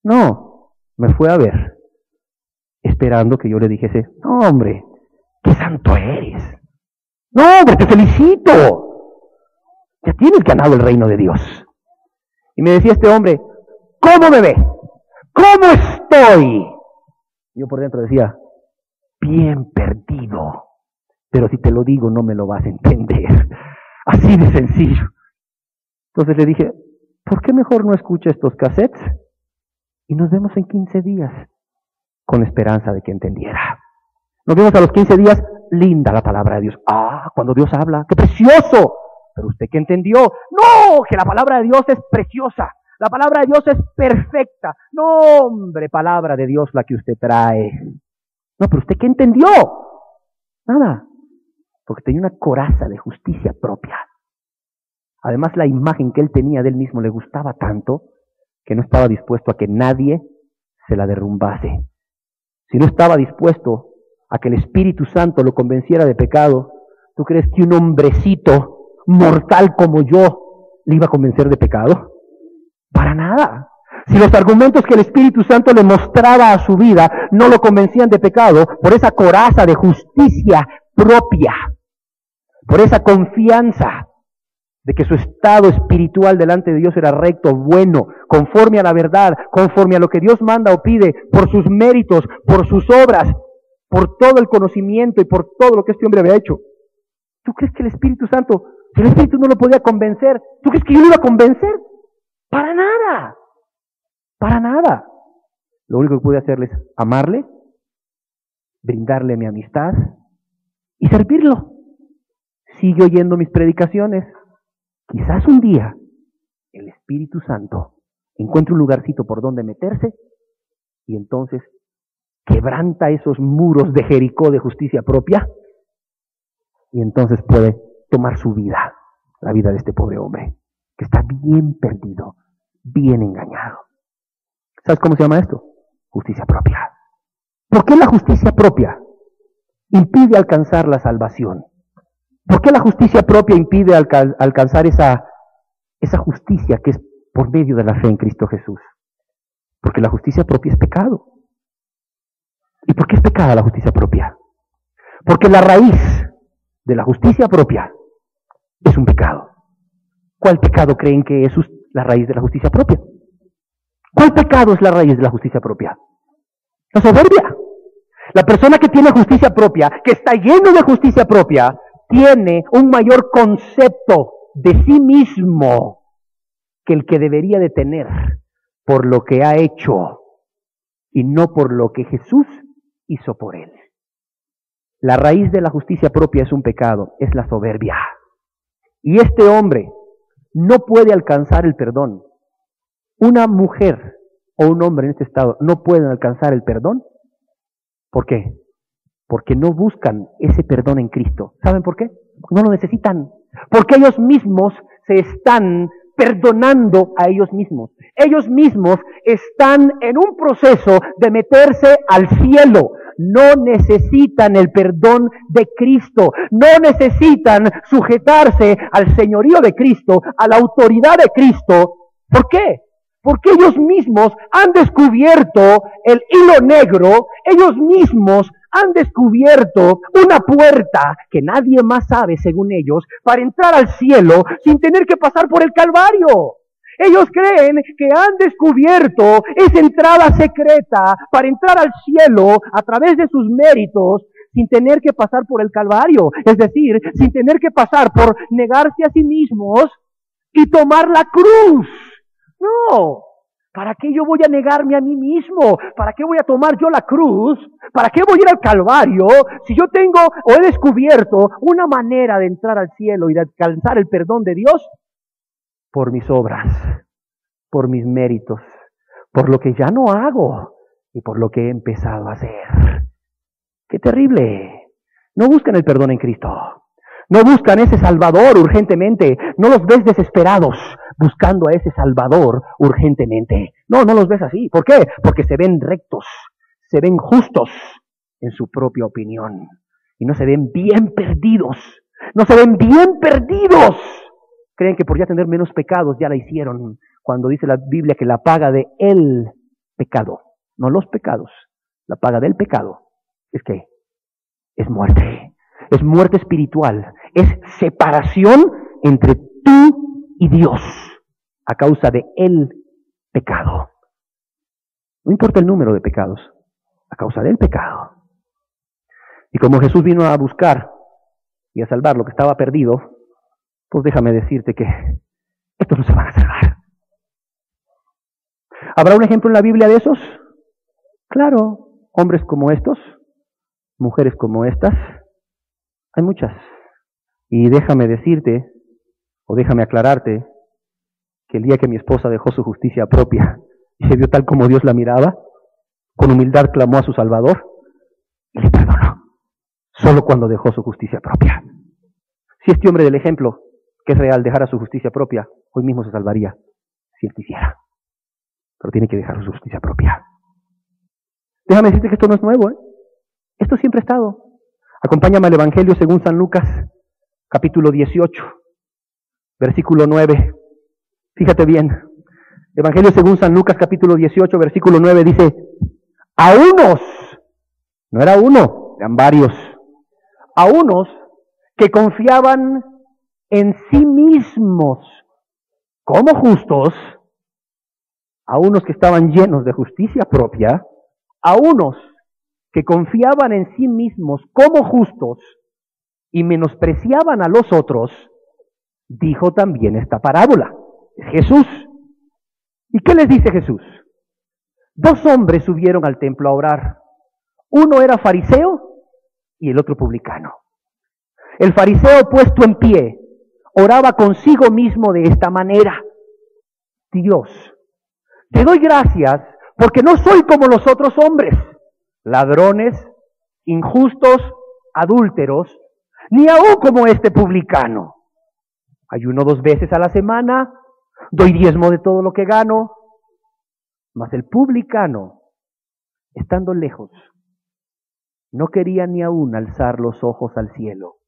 No, me fue a ver esperando que yo le dijese, no hombre, qué santo eres. No hombre, te felicito. Ya tienes ganado el reino de Dios. Y me decía este hombre, ¿cómo me ve? ¿Cómo estoy? Yo por dentro decía, bien perdido. Pero si te lo digo no me lo vas a entender. Así de sencillo. Entonces le dije, ¿por qué mejor no escucha estos cassettes? Y nos vemos en 15 días. Con esperanza de que entendiera. Nos vemos a los 15 días, linda la palabra de Dios. Cuando Dios habla, ¡qué precioso! Pero usted que entendió, no, que la palabra de Dios es preciosa. La palabra de Dios es perfecta. No, hombre, palabra de Dios la que usted trae. No, pero usted qué entendió. Nada. Porque tenía una coraza de justicia propia. Además, la imagen que él tenía de él mismo le gustaba tanto que no estaba dispuesto a que nadie se la derrumbase. Si no estaba dispuesto a que el Espíritu Santo lo convenciera de pecado, ¿tú crees que un hombrecito mortal como yo le iba a convencer de pecado? Para nada. Si los argumentos que el Espíritu Santo le mostraba a su vida no lo convencían de pecado, por esa coraza de justicia propia, por esa confianza de que su estado espiritual delante de Dios era recto, bueno, conforme a la verdad, conforme a lo que Dios manda o pide, por sus méritos, por sus obras, por todo el conocimiento y por todo lo que este hombre había hecho. ¿Tú crees que el Espíritu Santo, si el Espíritu no lo podía convencer, ¿tú crees que yo lo iba a convencer? Para nada, para nada. Lo único que pude hacerle es amarle, brindarle mi amistad y servirlo. Sigue oyendo mis predicaciones. Quizás un día el Espíritu Santo encuentre un lugarcito por donde meterse y entonces quebranta esos muros de Jericó de justicia propia y entonces puede tomar su vida, la vida de este pobre hombre que está bien perdido, bien engañado. ¿Sabes cómo se llama esto? Justicia propia. ¿Por qué la justicia propia impide alcanzar la salvación? ¿Por qué la justicia propia impide alcanzar esa justicia que es por medio de la fe en Cristo Jesús? Porque la justicia propia es pecado. ¿Y por qué es pecada la justicia propia? Porque la raíz de la justicia propia es un pecado. ¿Cuál pecado creen que es la raíz de la justicia propia? ¿Cuál pecado es la raíz de la justicia propia? La soberbia. La persona que tiene justicia propia, que está lleno de justicia propia, tiene un mayor concepto de sí mismo que el que debería de tener por lo que ha hecho y no por lo que Jesús hizo por él. La raíz de la justicia propia es un pecado, es la soberbia. Y este hombre no puede alcanzar el perdón. Una mujer o un hombre en este estado no pueden alcanzar el perdón. ¿Por qué? Porque no buscan ese perdón en Cristo. ¿Saben por qué? Porque no lo necesitan. Porque ellos mismos se están perdonando a ellos mismos. Ellos mismos están en un proceso de meterse al cielo. No necesitan el perdón de Cristo. No necesitan sujetarse al señorío de Cristo, a la autoridad de Cristo. ¿Por qué? Porque ellos mismos han descubierto el hilo negro, ellos mismos han descubierto una puerta que nadie más sabe, según ellos, para entrar al cielo sin tener que pasar por el Calvario. Ellos creen que han descubierto esa entrada secreta para entrar al cielo a través de sus méritos sin tener que pasar por el Calvario. Es decir, sin tener que pasar por negarse a sí mismos y tomar la cruz. No, ¿para qué yo voy a negarme a mí mismo? ¿Para qué voy a tomar yo la cruz? ¿Para qué voy a ir al Calvario si yo tengo o he descubierto una manera de entrar al cielo y de alcanzar el perdón de Dios? Por mis obras, por mis méritos, por lo que ya no hago y por lo que he empezado a hacer. ¡Qué terrible! No buscan el perdón en Cristo. No buscan ese Salvador urgentemente. No los ves desesperados buscando a ese Salvador urgentemente. No, no los ves así. ¿Por qué? Porque se ven rectos, se ven justos en su propia opinión. Y no se ven bien perdidos. No se ven bien perdidos. Creen que por ya tener menos pecados ya la hicieron. Cuando dice la Biblia que la paga de el pecado, no los pecados, la paga del pecado, es que es muerte. Es muerte espiritual, es separación entre tú y Dios a causa de el pecado. No importa el número de pecados, a causa del pecado. Y como Jesús vino a buscar y a salvar lo que estaba perdido, pues déjame decirte que estos no se van a salvar. ¿Habrá un ejemplo en la Biblia de esos? Claro, hombres como estos, mujeres como estas. Hay muchas. Y déjame decirte, o déjame aclararte, que el día que mi esposa dejó su justicia propia y se vio tal como Dios la miraba, con humildad clamó a su Salvador y le perdonó. Solo cuando dejó su justicia propia. Si este hombre del ejemplo, que es real, dejara su justicia propia, hoy mismo se salvaría, si él quisiera. Pero tiene que dejar su justicia propia. Déjame decirte que esto no es nuevo, ¿eh? Esto siempre ha estado. Acompáñame al Evangelio según San Lucas, capítulo 18, versículo 9. Fíjate bien. Evangelio según San Lucas, capítulo 18, versículo 9 dice, a unos, no era uno, eran varios, a unos que confiaban en sí mismos como justos, a unos que estaban llenos de justicia propia, a unos que confiaban en sí mismos como justos y menospreciaban a los otros, dijo también esta parábola. Es Jesús. ¿Y qué les dice Jesús? Dos hombres subieron al templo a orar. Uno era fariseo y el otro publicano. El fariseo, puesto en pie, oraba consigo mismo de esta manera: Dios, te doy gracias porque no soy como los otros hombres, ladrones, injustos, adúlteros, ni aún como este publicano. Ayuno 2 veces a la semana, doy diezmo de todo lo que gano. Mas el publicano, estando lejos, no quería ni aún alzar los ojos al cielo,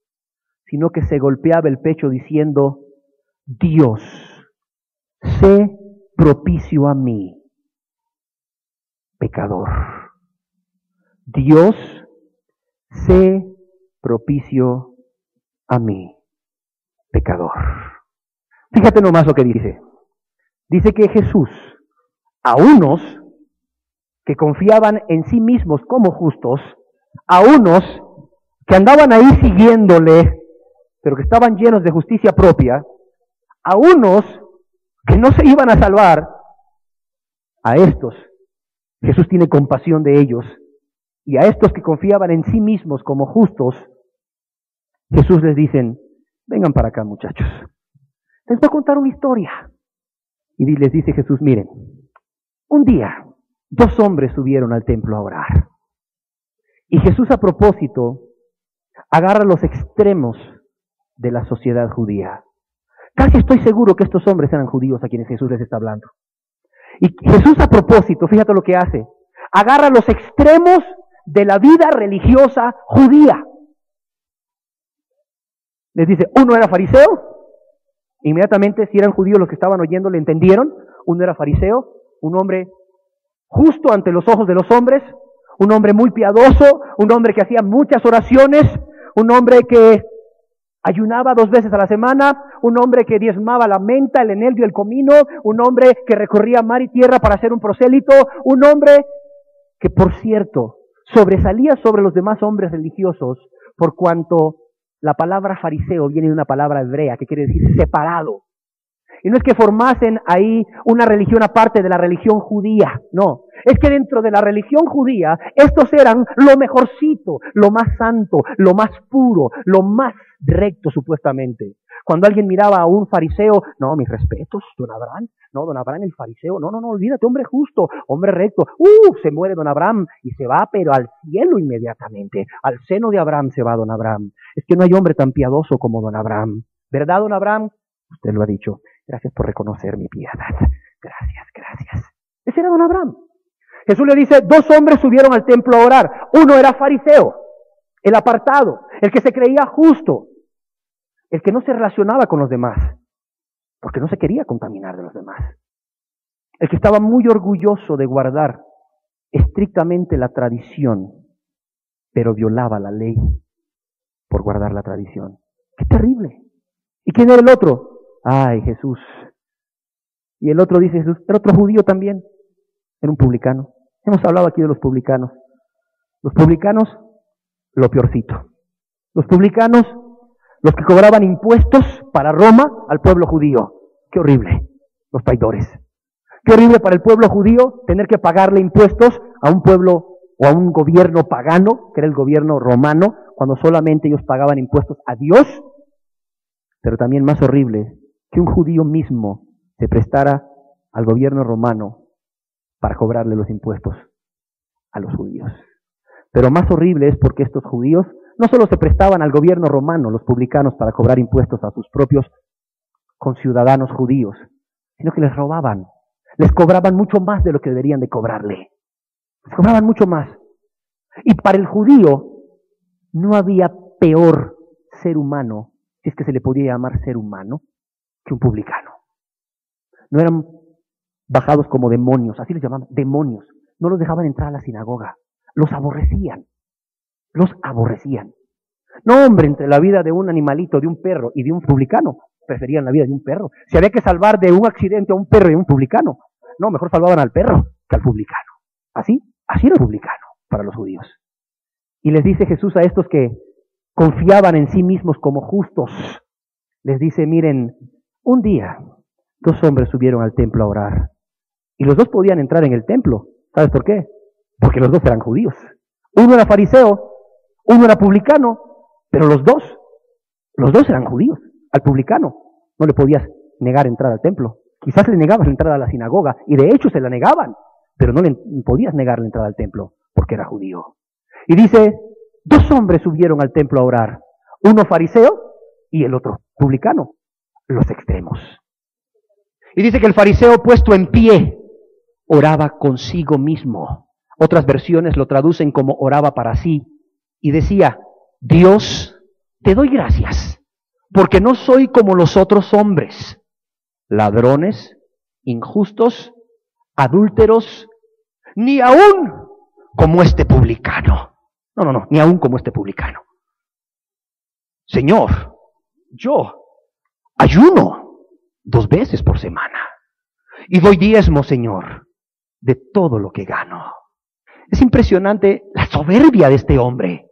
sino que se golpeaba el pecho diciendo: Dios, sé propicio a mí, pecador. Dios, sé propicio a mí, pecador. Fíjate nomás lo que dice. Dice que Jesús, a unos que confiaban en sí mismos como justos, a unos que andaban ahí siguiéndole, pero que estaban llenos de justicia propia, a unos que no se iban a salvar, a estos Jesús tiene compasión de ellos, y a estos que confiaban en sí mismos como justos, Jesús les dice: vengan para acá, muchachos, les voy a contar una historia. Y les dice Jesús: miren, un día 2 hombres subieron al templo a orar. Y Jesús, a propósito, agarra los extremos de la sociedad judía. Casi estoy seguro que estos hombres eran judíos a quienes Jesús les está hablando. Y Jesús, a propósito, fíjate lo que hace, agarra los extremos de la vida religiosa judía. Les dice, uno era fariseo. Inmediatamente, si eran judíos los que estaban oyendo, le entendieron. Uno era fariseo, un hombre justo ante los ojos de los hombres, un hombre muy piadoso, un hombre que hacía muchas oraciones, un hombre que ayunaba 2 veces a la semana, un hombre que diezmaba la menta, el eneldo y el comino, un hombre que recorría mar y tierra para ser un prosélito, un hombre que, por cierto, sobresalía sobre los demás hombres religiosos por cuanto la palabra fariseo viene de una palabra hebrea que quiere decir separado. Y no es que formasen ahí una religión aparte de la religión judía, no. Es que dentro de la religión judía, estos eran lo mejorcito, lo más santo, lo más puro, lo más recto supuestamente. Cuando alguien miraba a un fariseo, no, mis respetos, don Abraham, no, don Abraham el fariseo, no, olvídate, hombre justo, hombre recto, se muere don Abraham y se va, pero al cielo inmediatamente, al seno de Abraham se va don Abraham. Es que no hay hombre tan piadoso como don Abraham. ¿Verdad, don Abraham? Usted lo ha dicho. Gracias por reconocer mi piedad. Gracias. Ese era don Abraham. Jesús le dice, 2 hombres subieron al templo a orar. Uno era fariseo, el apartado, el que se creía justo, el que no se relacionaba con los demás, porque no se quería contaminar de los demás. El que estaba muy orgulloso de guardar estrictamente la tradición, pero violaba la ley por guardar la tradición. ¡Qué terrible! ¿Y quién era el otro? ¡Ay, Jesús! Y el otro dice Jesús, era otro judío también, era un publicano. Hemos hablado aquí de los publicanos. Los publicanos, lo peorcito. Los publicanos, los que cobraban impuestos para Roma al pueblo judío. ¡Qué horrible! Los traidores. ¡Qué horrible para el pueblo judío tener que pagarle impuestos a un pueblo o a un gobierno pagano, que era el gobierno romano, cuando solamente ellos pagaban impuestos a Dios! Pero también más horrible, que un judío mismo se prestara al gobierno romano para cobrarle los impuestos a los judíos. Pero más horrible es porque estos judíos no solo se prestaban al gobierno romano, los publicanos, para cobrar impuestos a sus propios conciudadanos judíos, sino que les robaban, les cobraban mucho más de lo que deberían de cobrarle. Les cobraban mucho más. Y para el judío no había peor ser humano, si es que se le podía llamar ser humano, que un publicano. No eran bajados como demonios, así les llamaban, demonios. No los dejaban entrar a la sinagoga, los aborrecían. No, hombre, entre la vida de un animalito, de un perro y de un publicano, preferían la vida de un perro. Si había que salvar de un accidente a un perro y a un publicano, no, mejor salvaban al perro que al publicano. Así era el publicano para los judíos. Y les dice Jesús a estos que confiaban en sí mismos como justos, les dice, miren, un día 2 hombres subieron al templo a orar, y los 2 podían entrar en el templo. ¿Sabes por qué? Porque los 2 eran judíos. Uno era fariseo, uno era publicano, pero los dos eran judíos. Al publicano no le podías negar entrar al templo. Quizás le negabas la entrada a la sinagoga, y de hecho se la negaban, pero no le podías negar la entrada al templo, porque era judío. Y dice, 2 hombres subieron al templo a orar, uno fariseo y el otro publicano, los extremos. Y dice que el fariseo, puesto en pie, oraba consigo mismo. Otras versiones lo traducen como oraba para sí, y decía, Dios, te doy gracias, porque no soy como los otros hombres, ladrones, injustos, adúlteros, ni aún como este publicano. No, ni aún como este publicano. Señor, yo ayuno 2 veces por semana y doy diezmo, Señor, de todo lo que gano. Es impresionante la soberbia de este hombre.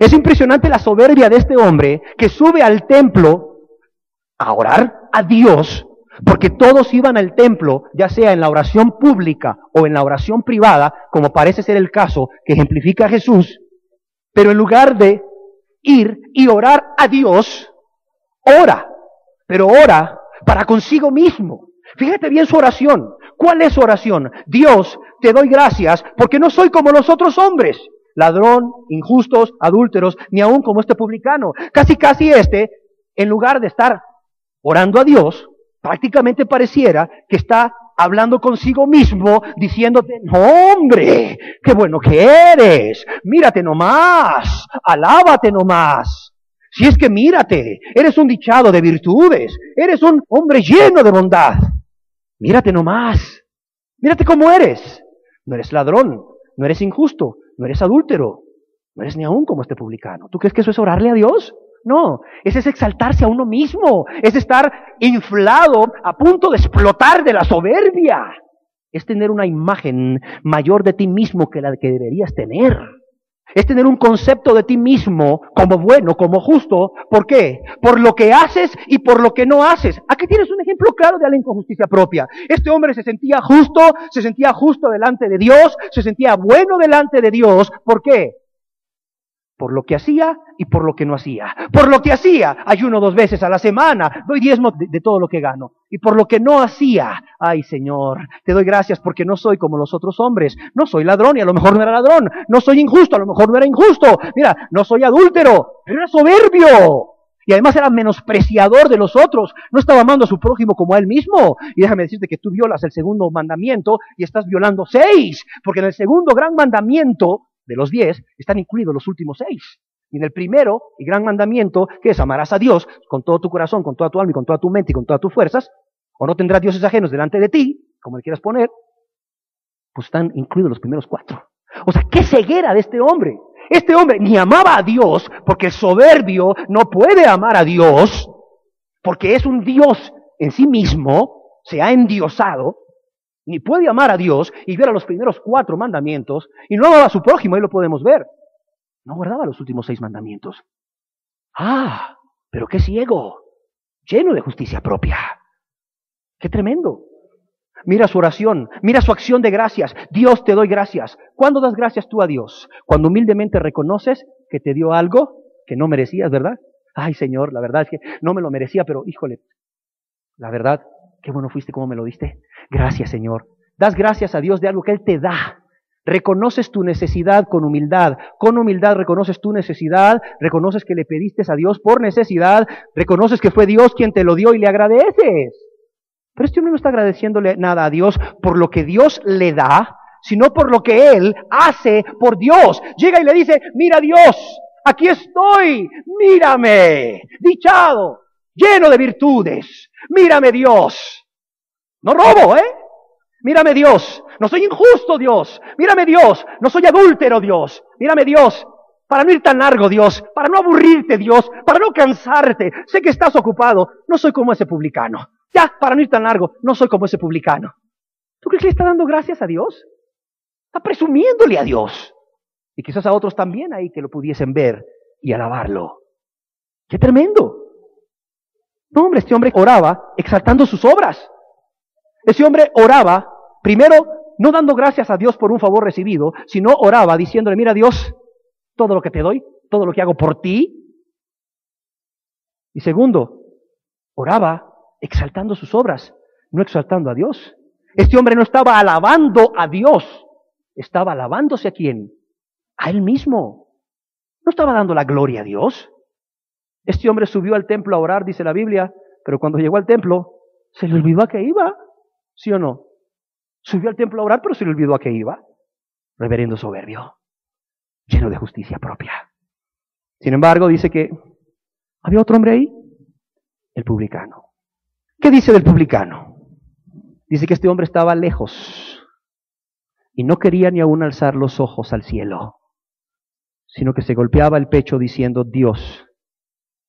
Es impresionante la soberbia de este hombre que sube al templo a orar a Dios, porque todos iban al templo, ya sea en la oración pública o en la oración privada, como parece ser el caso que ejemplifica Jesús, pero en lugar de ir y orar a Dios, ora, pero ora para consigo mismo. Fíjate bien su oración. ¿Cuál es su oración? Dios, te doy gracias porque no soy como los otros hombres, ladrón, injustos, adúlteros, ni aún como este publicano. Casi en lugar de estar orando a Dios, prácticamente pareciera que está hablando consigo mismo, diciéndote, no, hombre, qué bueno que eres, mírate nomás, alábate nomás. Si es que mírate, eres un dichado de virtudes, eres un hombre lleno de bondad. Mírate nomás, mírate cómo eres. No eres ladrón, no eres injusto, no eres adúltero, no eres ni aún como este publicano. ¿Tú crees que eso es orarle a Dios? No, ese es exaltarse a uno mismo, es estar inflado a punto de explotar de la soberbia. Es tener una imagen mayor de ti mismo que la que deberías tener. Es tener un concepto de ti mismo como bueno, como justo. ¿Por qué? Por lo que haces y por lo que no haces. Aquí tienes un ejemplo claro de alguien con justicia propia. Este hombre se sentía justo delante de Dios, se sentía bueno delante de Dios. ¿Por qué? Por lo que hacía y por lo que no hacía. Por lo que hacía, ayuno 2 veces a la semana, doy diezmo de todo lo que gano. Y por lo que no hacía, ay Señor, te doy gracias porque no soy como los otros hombres. No soy ladrón y a lo mejor no era ladrón. No soy injusto, a lo mejor no era injusto. Mira, no soy adúltero, pero era soberbio. Y además era menospreciador de los otros. No estaba amando a su prójimo como a él mismo. Y déjame decirte que tú violas el segundo mandamiento y estás violando 6. Porque en el segundo gran mandamiento de los 10 están incluidos los últimos 6. Y en el primero y gran mandamiento, que es amarás a Dios con todo tu corazón, con toda tu alma y con toda tu mente y con todas tus fuerzas, o no tendrás dioses ajenos delante de ti, como le quieras poner, pues están incluidos los primeros 4. O sea, qué ceguera de este hombre. Este hombre ni amaba a Dios, porque el soberbio no puede amar a Dios, porque es un Dios en sí mismo, se ha endiosado, ni puede amar a Dios y viola los primeros 4 mandamientos, y no amaba a su prójimo, ahí lo podemos ver. No guardaba los últimos 6 mandamientos. Ah, pero qué ciego, lleno de justicia propia. Qué tremendo. Mira su oración, mira su acción de gracias. Dios, te doy gracias. ¿Cuándo das gracias tú a Dios? Cuando humildemente reconoces que te dio algo que no merecías, ¿verdad? Ay, Señor, la verdad es que no me lo merecía, pero híjole, la verdad, qué bueno fuiste, cómo me lo diste. Gracias, Señor. Das gracias a Dios de algo que Él te da. Reconoces tu necesidad con humildad. Con humildad reconoces tu necesidad, reconoces que le pediste a Dios por necesidad, reconoces que fue Dios quien te lo dio y le agradeces. Pero este hombre no está agradeciéndole nada a Dios por lo que Dios le da, sino por lo que Él hace por Dios. Llega y le dice, mira Dios, aquí estoy, mírame, dichado, lleno de virtudes, mírame Dios. No robo, Mírame Dios, no soy injusto Dios, mírame Dios, no soy adúltero Dios, mírame Dios, para no ir tan largo Dios, para no aburrirte Dios, para no cansarte, sé que estás ocupado, no soy como ese publicano, ya, para no ir tan largo, no soy como ese publicano. ¿Tú crees que le está dando gracias a Dios? Está presumiéndole a Dios, y quizás a otros también ahí que lo pudiesen ver y alabarlo. ¡Qué tremendo! No, hombre, este hombre oraba exaltando sus obras. Ese hombre oraba, primero, no dando gracias a Dios por un favor recibido, sino oraba diciéndole, mira Dios, todo lo que te doy, todo lo que hago por ti. Y segundo, oraba exaltando sus obras, no exaltando a Dios. Este hombre no estaba alabando a Dios, estaba alabándose a ¿quién? A él mismo. No estaba dando la gloria a Dios. Este hombre subió al templo a orar, dice la Biblia, pero cuando llegó al templo, se le olvidó a qué iba. ¿Sí o no? Subió al templo a orar, pero se le olvidó a qué iba. Reverendo soberbio, lleno de justicia propia. Sin embargo, dice que había otro hombre ahí, el publicano. ¿Qué dice del publicano? Dice que este hombre estaba lejos y no quería ni aún alzar los ojos al cielo, sino que se golpeaba el pecho diciendo: Dios,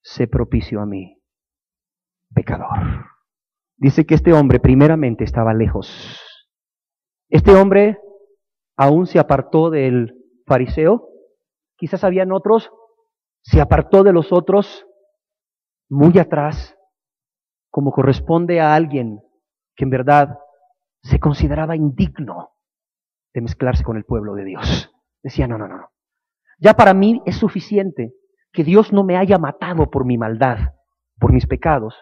sé propicio a mí, pecador. Dice que este hombre primeramente estaba lejos. Este hombre aún se apartó del fariseo, quizás habían otros, se apartó de los otros muy atrás, como corresponde a alguien que en verdad se consideraba indigno de mezclarse con el pueblo de Dios. Decía: no. Ya para mí es suficiente que Dios no me haya matado por mi maldad, por mis pecados,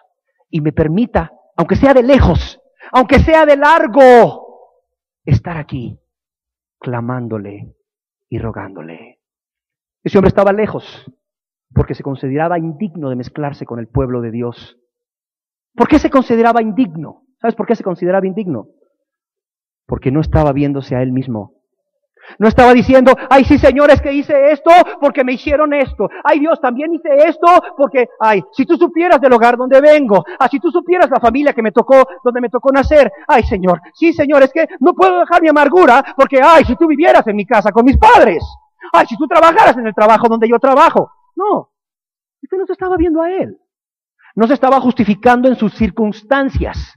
y me permita, aunque sea de lejos, aunque sea de largo, estar aquí clamándole y rogándole. Ese hombre estaba lejos porque se consideraba indigno de mezclarse con el pueblo de Dios. ¿Por qué se consideraba indigno? ¿Sabes por qué se consideraba indigno? Porque no estaba viéndose a él mismo. No estaba diciendo: ay, sí, Señor, es que hice esto porque me hicieron esto. Ay, Dios, también hice esto porque, ay, si tú supieras del hogar donde vengo. Si tú supieras la familia que me tocó, donde me tocó nacer. Ay, Señor, sí, Señor, es que no puedo dejar mi amargura porque, ay, si tú vivieras en mi casa con mis padres. Ay, si tú trabajaras en el trabajo donde yo trabajo. No, usted no se estaba viendo a él. No se estaba justificando en sus circunstancias.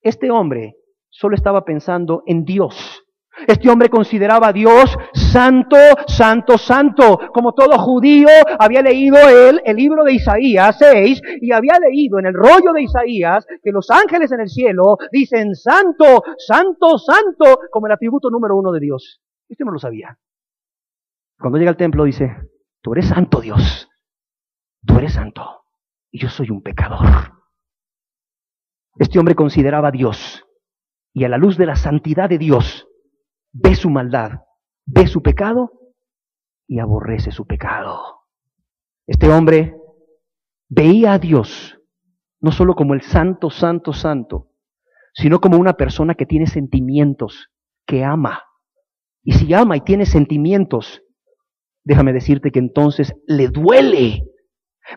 Este hombre solo estaba pensando en Dios. Este hombre consideraba a Dios santo, santo, santo. Como todo judío, había leído él el libro de Isaías 6 y había leído en el rollo de Isaías que los ángeles en el cielo dicen: santo, santo, santo, como el atributo número 1 de Dios. Este no lo sabía. Cuando llega al templo dice: tú eres santo, Dios. Tú eres santo y yo soy un pecador. Este hombre consideraba a Dios y a la luz de la santidad de Dios ve su maldad, ve su pecado y aborrece su pecado. Este hombre veía a Dios no solo como el santo, santo, santo, sino como una persona que tiene sentimientos, que ama. Y si ama y tiene sentimientos, déjame decirte que entonces le duele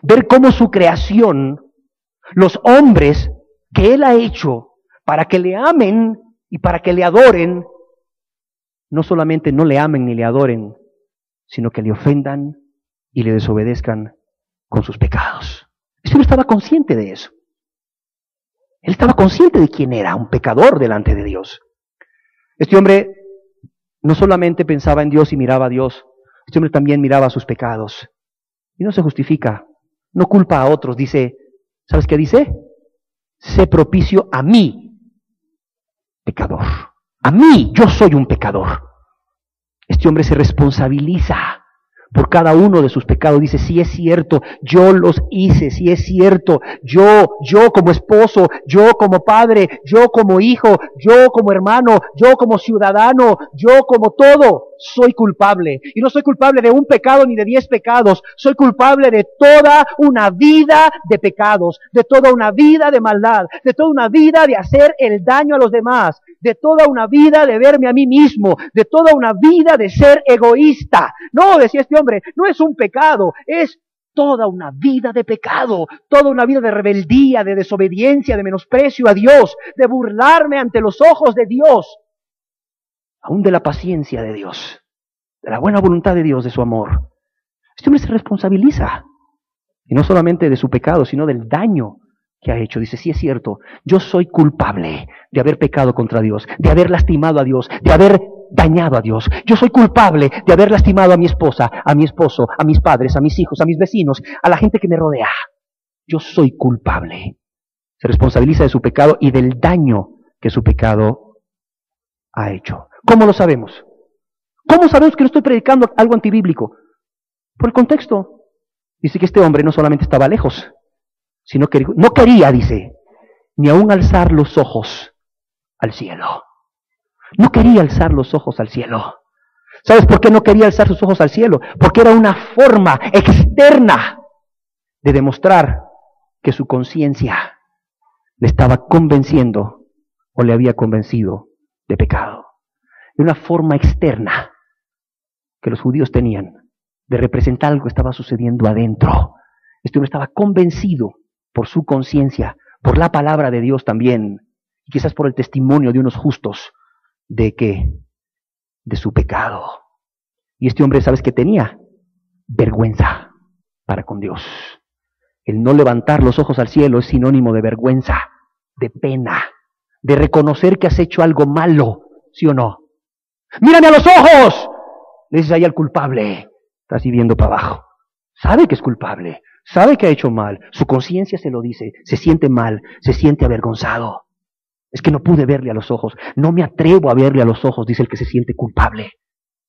ver cómo su creación, los hombres que Él ha hecho para que le amen y para que le adoren, no solamente no le amen ni le adoren, sino que le ofendan y le desobedezcan con sus pecados. Este hombre estaba consciente de eso. Él estaba consciente de quién era, un pecador delante de Dios. Este hombre no solamente pensaba en Dios y miraba a Dios, este hombre también miraba sus pecados. Y no se justifica, no culpa a otros, dice, ¿sabes qué dice? Sé propicio a mí, pecador. A mí, yo soy un pecador. Este hombre se responsabiliza por cada uno de sus pecados. Dice: sí es cierto, yo los hice, sí es cierto, yo como esposo, yo como padre, yo como hijo, yo como hermano, yo como ciudadano, yo como todo, soy culpable. Y no soy culpable de un pecado ni de 10 pecados, soy culpable de toda una vida de pecados, de toda una vida de maldad, de toda una vida de hacer el daño a los demás, de toda una vida de verme a mí mismo, de toda una vida de ser egoísta. No, decía este hombre, no es un pecado, es toda una vida de pecado, toda una vida de rebeldía, de desobediencia, de menosprecio a Dios, de burlarme ante los ojos de Dios, aún de la paciencia de Dios, de la buena voluntad de Dios, de su amor. Este hombre se responsabiliza, y no solamente de su pecado, sino del daño que ha hecho. Dice: sí es cierto, yo soy culpable de haber pecado contra Dios, de haber lastimado a Dios, de haber dañado a Dios. Yo soy culpable de haber lastimado a mi esposa, a mi esposo, a mis padres, a mis hijos, a mis vecinos, a la gente que me rodea. Yo soy culpable. Se responsabiliza de su pecado y del daño que su pecado ha hecho. ¿Cómo lo sabemos? ¿Cómo sabemos que no estoy predicando algo antibíblico? Por el contexto. Dice que este hombre no solamente estaba lejos, sino que no quería, dice, ni aún alzar los ojos al cielo. No quería alzar los ojos al cielo. ¿Sabes por qué no quería alzar sus ojos al cielo? Porque era una forma externa de demostrar que su conciencia le estaba convenciendo o le había convencido de pecado. De una forma externa que los judíos tenían de representar algo que estaba sucediendo adentro. Este hombre estaba convencido por su conciencia, por la palabra de Dios también, y quizás por el testimonio de unos justos, de que de su pecado. Y este hombre, ¿sabes qué tenía? Vergüenza para con Dios. El no levantar los ojos al cielo es sinónimo de vergüenza, de pena, de reconocer que has hecho algo malo, ¿sí o no? ¡Mírame a los ojos! Le dices ahí al culpable. Está así viendo para abajo. Sabe que es culpable, sabe que ha hecho mal, su conciencia se lo dice, se siente mal, se siente avergonzado. Es que no pude verle a los ojos, no me atrevo a verle a los ojos, dice el que se siente culpable.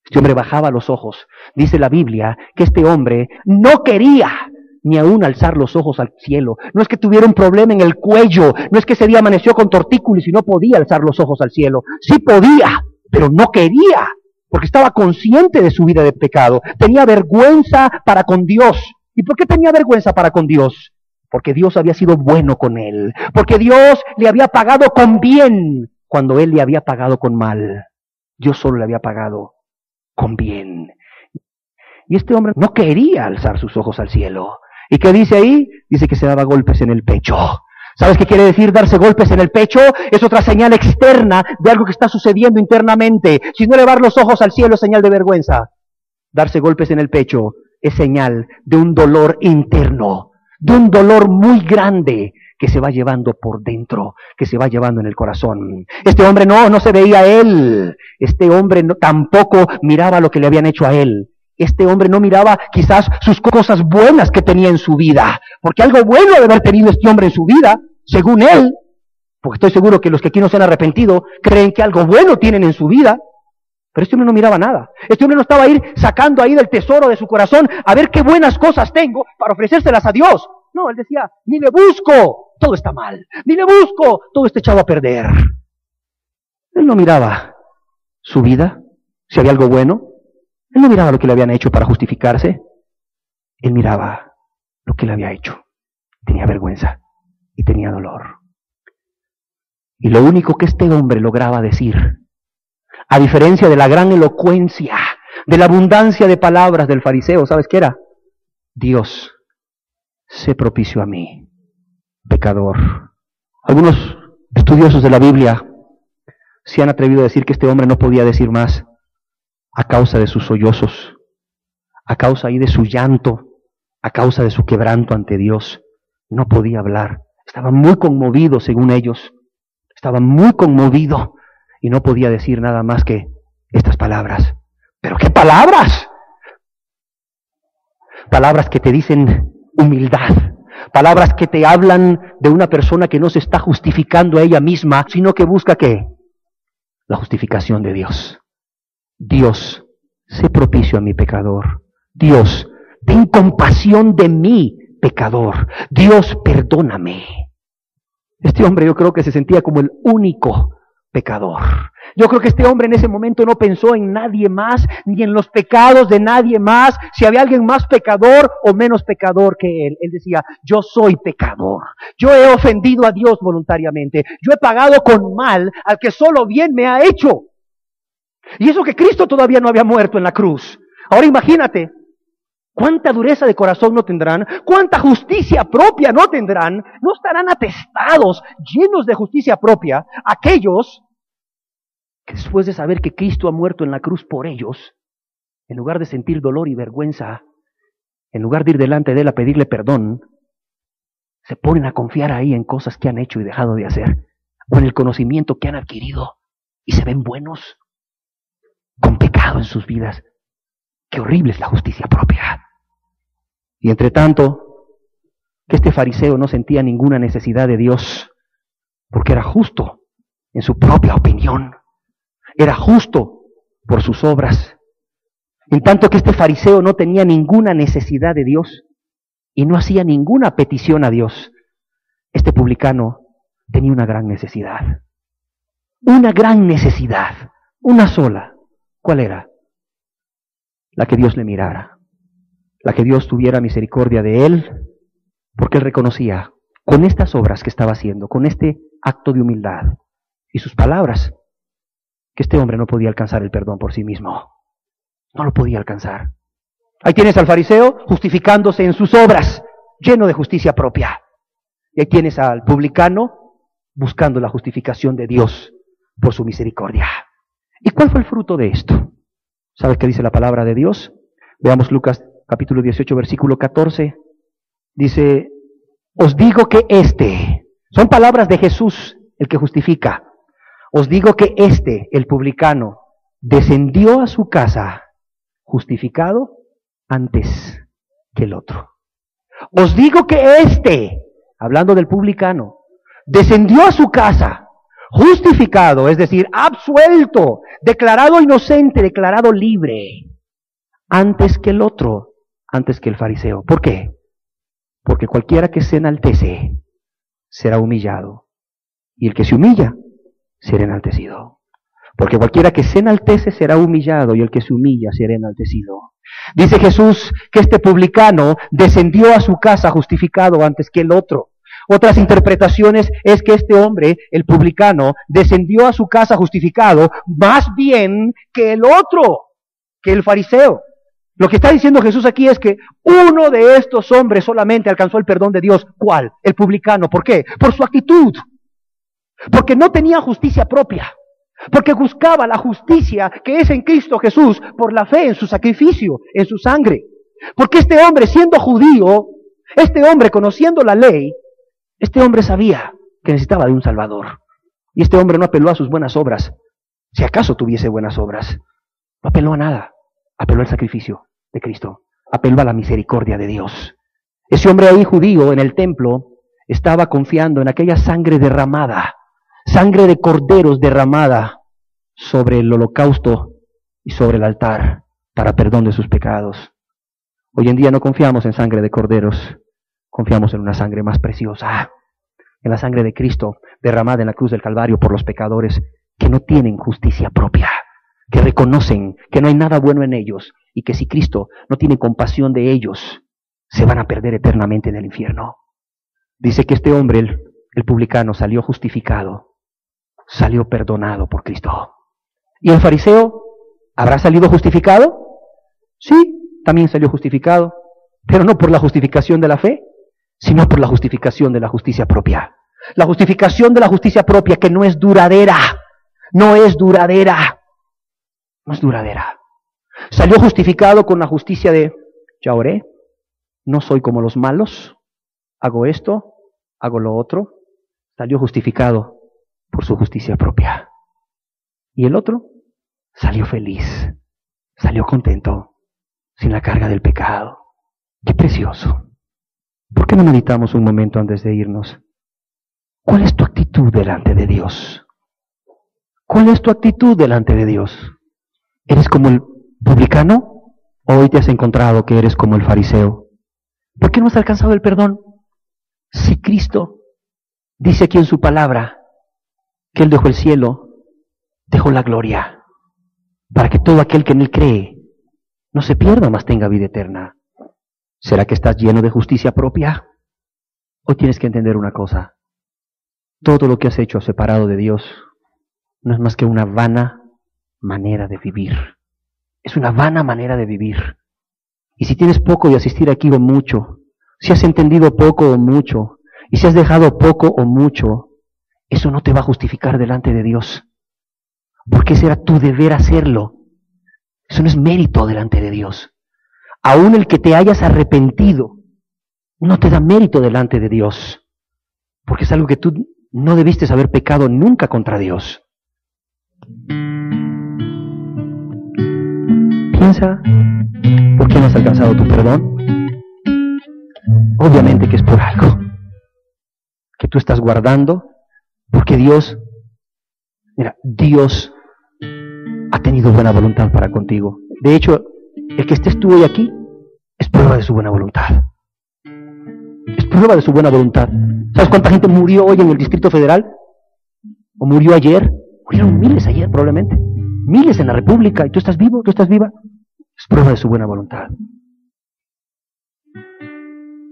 Este hombre bajaba los ojos. Dice la Biblia que este hombre no quería ni aún alzar los ojos al cielo. No es que tuviera un problema en el cuello, no es que ese día amaneció con tortícolis y no podía alzar los ojos al cielo. Sí podía, pero no quería, porque estaba consciente de su vida de pecado. Tenía vergüenza para con Dios. ¿Y por qué tenía vergüenza para con Dios? Porque Dios había sido bueno con él, porque Dios le había pagado con bien cuando él le había pagado con mal. Dios solo le había pagado con bien. Y este hombre no quería alzar sus ojos al cielo. ¿Y qué dice ahí? Dice que se daba golpes en el pecho. ¿Sabes qué quiere decir darse golpes en el pecho? Es otra señal externa de algo que está sucediendo internamente. Si no elevar los ojos al cielo es señal de vergüenza. Darse golpes en el pecho es señal de un dolor interno, de un dolor muy grande que se va llevando por dentro, que se va llevando en el corazón. Este hombre no se veía a él. Este hombre tampoco miraba lo que le habían hecho a él. Este hombre no miraba quizás sus cosas buenas que tenía en su vida, porque algo bueno debe haber tenido este hombre en su vida, según él, porque estoy seguro que los que aquí no se han arrepentido creen que algo bueno tienen en su vida, pero este hombre no miraba nada. Este hombre no estaba a ir sacando ahí del tesoro de su corazón a ver qué buenas cosas tengo para ofrecérselas a Dios. No, él decía, ni le busco, todo está mal, ni le busco, todo está echado a perder. Él no miraba su vida, si había algo bueno. Él no miraba lo que le habían hecho para justificarse. Él miraba lo que le había hecho. Tenía vergüenza y tenía dolor. Y lo único que este hombre lograba decir, a diferencia de la gran elocuencia, de la abundancia de palabras del fariseo, ¿sabes qué era? Dios, sé propicio a mí, pecador. Algunos estudiosos de la Biblia se han atrevido a decir que este hombre no podía decir más a causa de sus sollozos, a causa ahí de su llanto, a causa de su quebranto ante Dios. No podía hablar. Estaba muy conmovido, según ellos. Estaba muy conmovido y no podía decir nada más que estas palabras. ¿Pero qué palabras? Palabras que te dicen humildad. Palabras que te hablan de una persona que no se está justificando a ella misma, sino que busca ¿qué? La justificación de Dios. Dios, sé propicio a mi pecador. Dios, ten compasión de mí, pecador. Dios, perdóname. Este hombre yo creo que se sentía como el único pecador. Yo creo que este hombre en ese momento no pensó en nadie más, ni en los pecados de nadie más, si había alguien más pecador o menos pecador que él. Él decía, yo soy pecador. Yo he ofendido a Dios voluntariamente. Yo he pagado con mal al que solo bien me ha hecho. Y eso que Cristo todavía no había muerto en la cruz. Ahora imagínate, cuánta dureza de corazón no tendrán, cuánta justicia propia no tendrán, no estarán atestados, llenos de justicia propia, aquellos que después de saber que Cristo ha muerto en la cruz por ellos, en lugar de sentir dolor y vergüenza, en lugar de ir delante de Él a pedirle perdón, se ponen a confiar ahí en cosas que han hecho y dejado de hacer, o en el conocimiento que han adquirido, y se ven buenos, con pecado en sus vidas. Qué horrible es la justicia propia. Y entre tanto, que este fariseo no sentía ninguna necesidad de Dios, porque era justo en su propia opinión, era justo por sus obras. En tanto que este fariseo no tenía ninguna necesidad de Dios y no hacía ninguna petición a Dios, este publicano tenía una gran necesidad. Una gran necesidad, una sola. ¿Cuál era? La que Dios le mirara, la que Dios tuviera misericordia de él, porque él reconocía con estas obras que estaba haciendo, con este acto de humildad y sus palabras, que este hombre no podía alcanzar el perdón por sí mismo. No lo podía alcanzar. Ahí tienes al fariseo justificándose en sus obras, lleno de justicia propia. Y ahí tienes al publicano buscando la justificación de Dios por su misericordia. ¿Y cuál fue el fruto de esto? ¿Sabes qué dice la palabra de Dios? Veamos Lucas capítulo 18, versículo 14. Dice, os digo que son palabras de Jesús, el que justifica. Os digo que el publicano, descendió a su casa justificado antes que el otro. Os digo que hablando del publicano, descendió a su casa justificado, es decir, absuelto, declarado inocente, declarado libre, antes que el otro, antes que el fariseo. ¿Por qué? Porque cualquiera que se enaltece será humillado, y el que se humilla será enaltecido. Porque cualquiera que se enaltece será humillado, y el que se humilla será enaltecido. Dice Jesús que este publicano descendió a su casa justificado antes que el otro. Otras interpretaciones es que este hombre, el publicano, descendió a su casa justificado más bien que el otro, que el fariseo. Lo que está diciendo Jesús aquí es que uno de estos hombres solamente alcanzó el perdón de Dios. ¿Cuál? El publicano. ¿Por qué? Por su actitud. Porque no tenía justicia propia. Porque buscaba la justicia que es en Cristo Jesús por la fe en su sacrificio, en su sangre. Porque este hombre, siendo judío, este hombre conociendo la ley, este hombre sabía que necesitaba de un Salvador. Y este hombre no apeló a sus buenas obras, si acaso tuviese buenas obras. No apeló a nada. Apeló al sacrificio de Cristo. Apeló a la misericordia de Dios. Ese hombre ahí judío en el templo estaba confiando en aquella sangre derramada, sangre de corderos derramada sobre el holocausto y sobre el altar para perdón de sus pecados. Hoy en día no confiamos en sangre de corderos, confiamos en una sangre más preciosa, en la sangre de Cristo derramada en la cruz del Calvario por los pecadores que no tienen justicia propia, que reconocen que no hay nada bueno en ellos y que si Cristo no tiene compasión de ellos, se van a perder eternamente en el infierno. Dice que este hombre, el publicano, salió justificado, salió perdonado por Cristo. ¿Y el fariseo habrá salido justificado? Sí, también salió justificado, pero no por la justificación de la fe, sino por la justificación de la justicia propia. La justificación de la justicia propia que no es duradera, no es duradera. No es duradera. Salió justificado con la justicia de, ya oré, no soy como los malos, hago esto, hago lo otro. Salió justificado por su justicia propia. Y el otro salió feliz, salió contento, sin la carga del pecado. ¡Qué precioso! ¿Por qué no meditamos un momento antes de irnos? ¿Cuál es tu actitud delante de Dios? ¿Cuál es tu actitud delante de Dios? ¿Eres como el publicano? ¿O hoy te has encontrado que eres como el fariseo? ¿Por qué no has alcanzado el perdón? Si Cristo dice aquí en su palabra que Él dejó el cielo, dejó la gloria, para que todo aquel que en Él cree no se pierda, mas tenga vida eterna. ¿Será que estás lleno de justicia propia? Hoy tienes que entender una cosa. Todo lo que has hecho separado de Dios no es más que una vana manera de vivir. Es una vana manera de vivir. Y si tienes poco de asistir aquí o mucho, si has entendido poco o mucho, y si has dejado poco o mucho, eso no te va a justificar delante de Dios. Porque ese era tu deber hacerlo. Eso no es mérito delante de Dios. Aún el que te hayas arrepentido no te da mérito delante de Dios. Porque es algo que tú no debiste haber pecado nunca contra Dios. Piensa, ¿por qué no has alcanzado tu perdón? Obviamente que es por algo que tú estás guardando, porque Dios ha tenido buena voluntad para contigo. De hecho, el que estés tú hoy aquí es prueba de su buena voluntad. Es prueba de su buena voluntad. ¿Sabes cuánta gente murió hoy en el Distrito Federal? ¿O murió ayer? Murieron miles ayer probablemente. Miles en la República. ¿Y tú estás vivo? ¿Tú estás viva? Es prueba de su buena voluntad.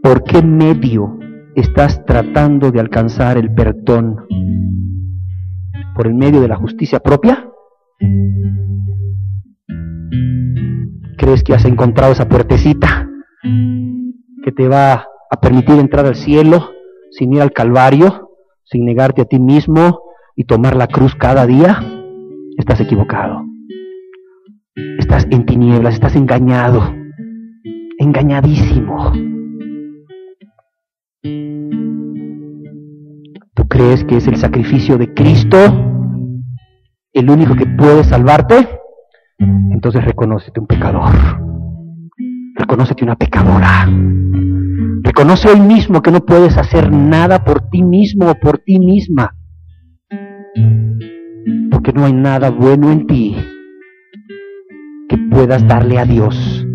¿Por qué medio estás tratando de alcanzar el perdón? ¿Por el medio de la justicia propia? ¿Crees que has encontrado esa puertecita que te va a permitir entrar al cielo sin ir al Calvario, sin negarte a ti mismo y tomar la cruz cada día? Estás equivocado. Estás estás en tinieblas, estás engañado, engañadísimo. ¿Tú crees que es el sacrificio de Cristo el único que puede salvarte? Entonces reconócete un pecador, reconócete una pecadora. Reconoce hoy mismo que no puedes hacer nada por ti mismo o por ti misma, porque no hay nada bueno en ti que puedas darle a Dios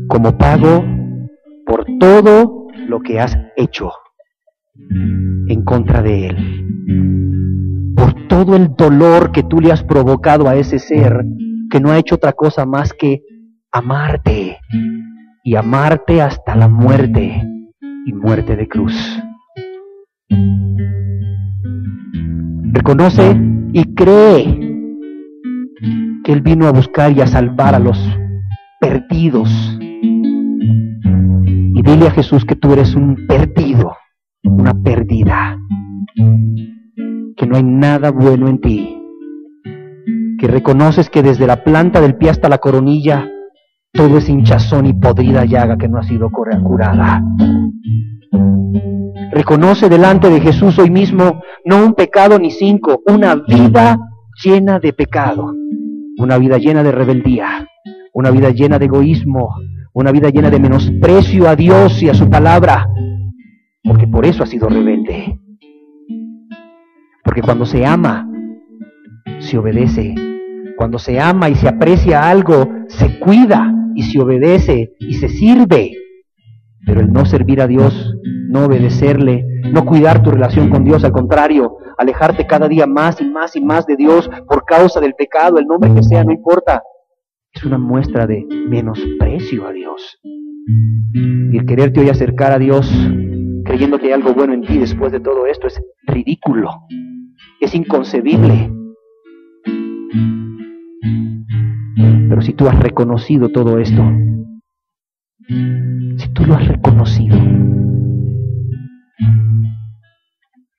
como pago por todo lo que has hecho en contra de Él, por todo el dolor que tú le has provocado a ese ser que no ha hecho otra cosa más que amarte, y amarte hasta la muerte, y muerte de cruz. Reconoce y cree que Él vino a buscar y a salvar a los perdidos, y dile a Jesús que tú eres un perdido, una perdida, que no hay nada bueno en ti, que reconoces que desde la planta del pie hasta la coronilla todo es hinchazón y podrida llaga que no ha sido curada. Reconoce delante de Jesús hoy mismo no un pecado ni 5, una vida llena de pecado, una vida llena de rebeldía, una vida llena de egoísmo, una vida llena de menosprecio a Dios y a su palabra, porque por eso ha sido rebelde. Porque cuando se ama, se obedece. Cuando se ama y se aprecia algo, se cuida y se obedece y se sirve. Pero el no servir a Dios, no obedecerle, no cuidar tu relación con Dios, al contrario, alejarte cada día más y más y más de Dios por causa del pecado, el nombre que sea, no importa, es una muestra de menosprecio a Dios. Y el quererte hoy acercar a Dios creyendo que hay algo bueno en ti después de todo esto es ridículo, es inconcebible. Pero si tú has reconocido todo esto, si tú lo has reconocido,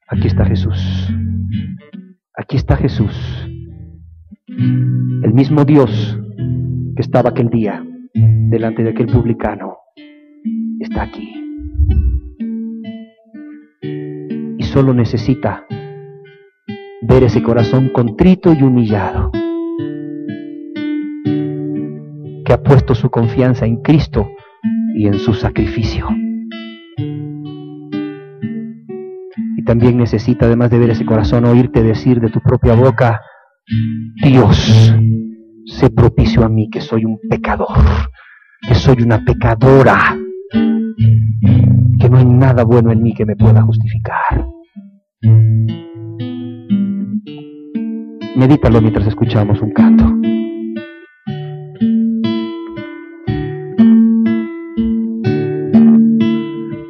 aquí está Jesús. Aquí está Jesús. El mismo Dios que estaba aquel día delante de aquel publicano está aquí. Y solo necesita ver ese corazón contrito y humillado que ha puesto su confianza en Cristo y en su sacrificio. Y también necesita, además de ver ese corazón, oírte decir de tu propia boca: Dios, sé propicio a mí, que soy un pecador, que soy una pecadora, que no hay nada bueno en mí que me pueda justificar. Medítalo mientras escuchamos un canto.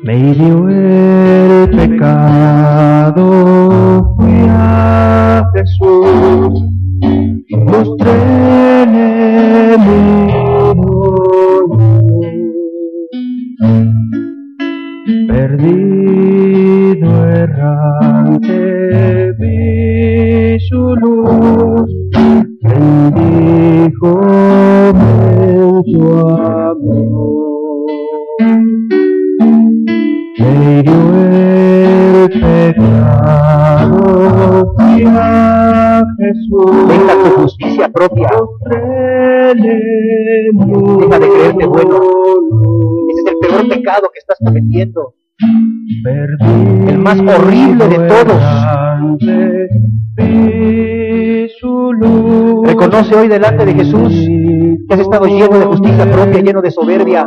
Me hirió el pecado, fui a Jesús, mostréle mi dolor. Perdido, errante, vi su luz, bendíjome su amor. Me hirió el pecado, fui a Jesús. Venga tu justicia propia. Deja de creerte bueno. Ese es el peor pecado que estás cometiendo. El más horrible de todos. Reconoce hoy delante de Jesús que has estado lleno de justicia propia, lleno de soberbia.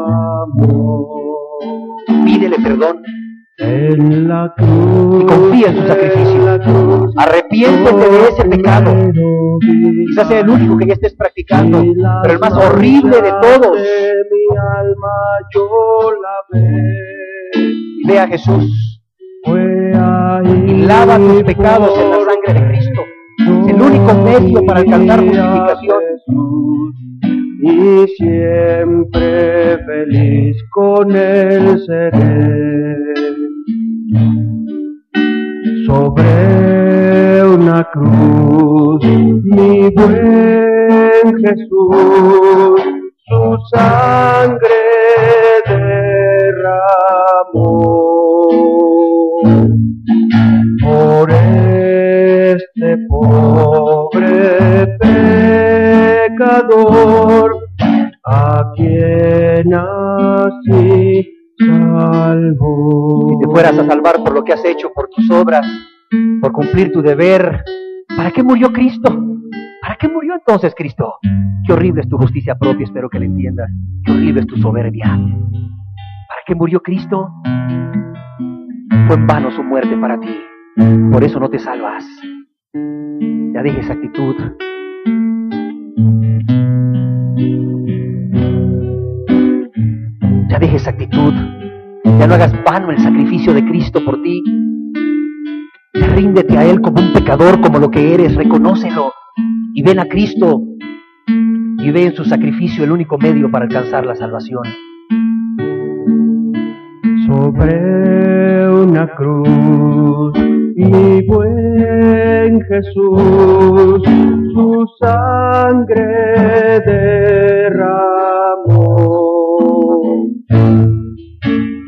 Pídele perdón y confía en su sacrificio. Arrepiéntete de ese pecado. Quizás sea el único que ya estés practicando, pero el más horrible de todos. Y ve a Jesús y lava tus pecados en la sangre de Cristo. Es el único medio para alcanzar justificación. Y siempre feliz con Él seré. Sobre una cruz, mi buen Jesús, su sangre derramó. Por este pobre pecador, a quien así salvó. Si te fueras a salvar por lo que has hecho, por tus obras, por cumplir tu deber, ¿para qué murió Cristo? ¿Para qué murió entonces Cristo? Qué horrible es tu justicia propia, espero que la entiendas. Qué horrible es tu soberbia. ¿Para qué murió Cristo? Fue en vano su muerte para ti. Por eso no te salvas. Ya deja esa actitud. Ya deja esa actitud. Ya no hagas vano el sacrificio de Cristo por ti. Ríndete a Él como un pecador, como lo que eres. Reconócelo. Y ven a Cristo. Y ve en su sacrificio el único medio para alcanzar la salvación. Sobre una cruz, mi buen Jesús, su sangre derramó.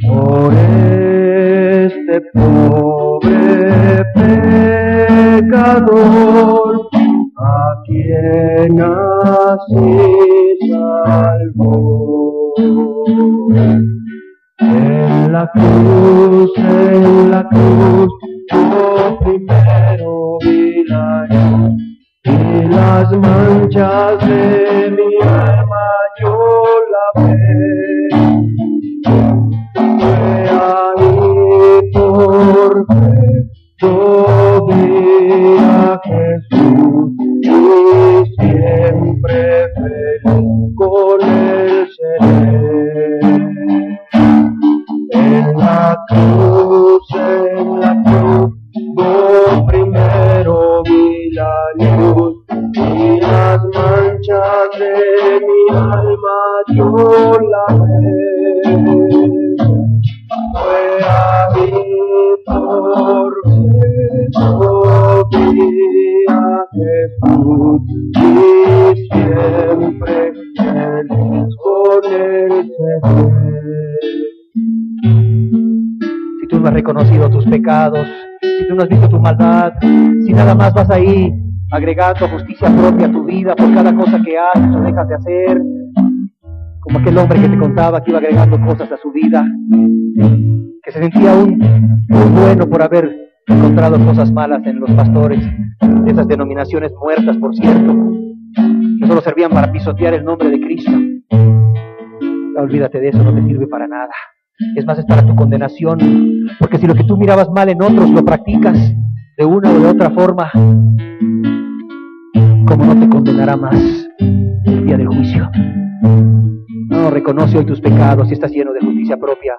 Por este pobre pecador, a quien así salvó. En la cruz, yo primero vi la luz y las manchas de mi alma yo lavé. Fue ahí por fe yo vi a Jesús y siempre feliz con él seré. En la cruz, yo primero vi la luz y las manchas de mi alma yo lavé. Fue ahí por yo vi a Jesús y siempre feliz con él seré. Si tú no has reconocido tus pecados, si tú no has visto tu maldad, si nada más vas ahí agregando justicia propia a tu vida por cada cosa que haces o dejas de hacer, como aquel hombre que te contaba que iba agregando cosas a su vida, que se sentía aún muy bueno por haber encontrado cosas malas en los pastores de esas denominaciones muertas, por cierto, que solo servían para pisotear el nombre de Cristo. Ya olvídate de eso, no te sirve para nada. Es más, es para tu condenación, porque si lo que tú mirabas mal en otros lo practicas de una o de otra forma, ¿cómo no te condenará más el día del juicio? No, reconoce hoy tus pecados si estás lleno de justicia propia.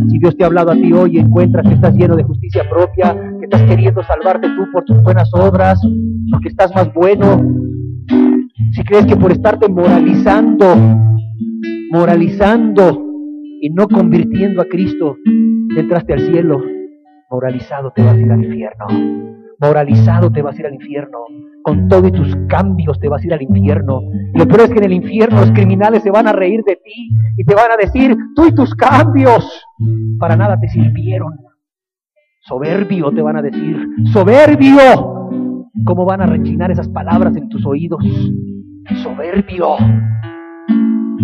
Si Dios te ha hablado a ti hoy y encuentras que estás lleno de justicia propia, que estás queriendo salvarte tú por tus buenas obras, porque estás más bueno, si crees que por estarte moralizando y no convirtiendo a Cristo, entraste al cielo, moralizado te vas a ir al infierno. Moralizado te vas a ir al infierno. Con todo y tus cambios te vas a ir al infierno. Y lo peor es que en el infierno los criminales se van a reír de ti y te van a decir, tú y tus cambios para nada te sirvieron. Soberbio te van a decir, soberbio. ¿Cómo van a rechinar esas palabras en tus oídos? Soberbio.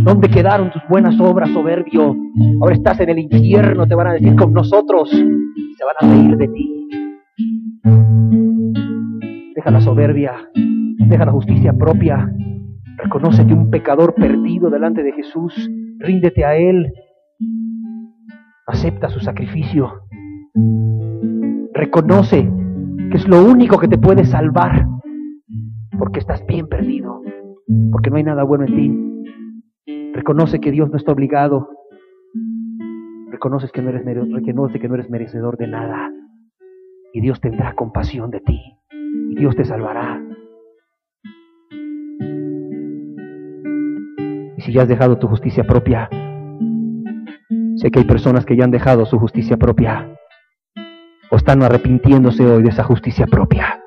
¿Dónde quedaron tus buenas obras, soberbio? Ahora estás en el infierno, te van a decir con nosotros. Se van a reír de ti. Deja la soberbia, deja la justicia propia. Reconócete un pecador perdido delante de Jesús. Ríndete a Él. Acepta su sacrificio. Reconoce que es lo único que te puede salvar, porque estás bien perdido, porque no hay nada bueno en ti. Reconoce que Dios no está obligado. Reconoce que no eres merecedor de nada. Y Dios tendrá compasión de ti. Y Dios te salvará. Y si ya has dejado tu justicia propia, sé que hay personas que ya han dejado su justicia propia, o están arrepintiéndose hoy de esa justicia propia,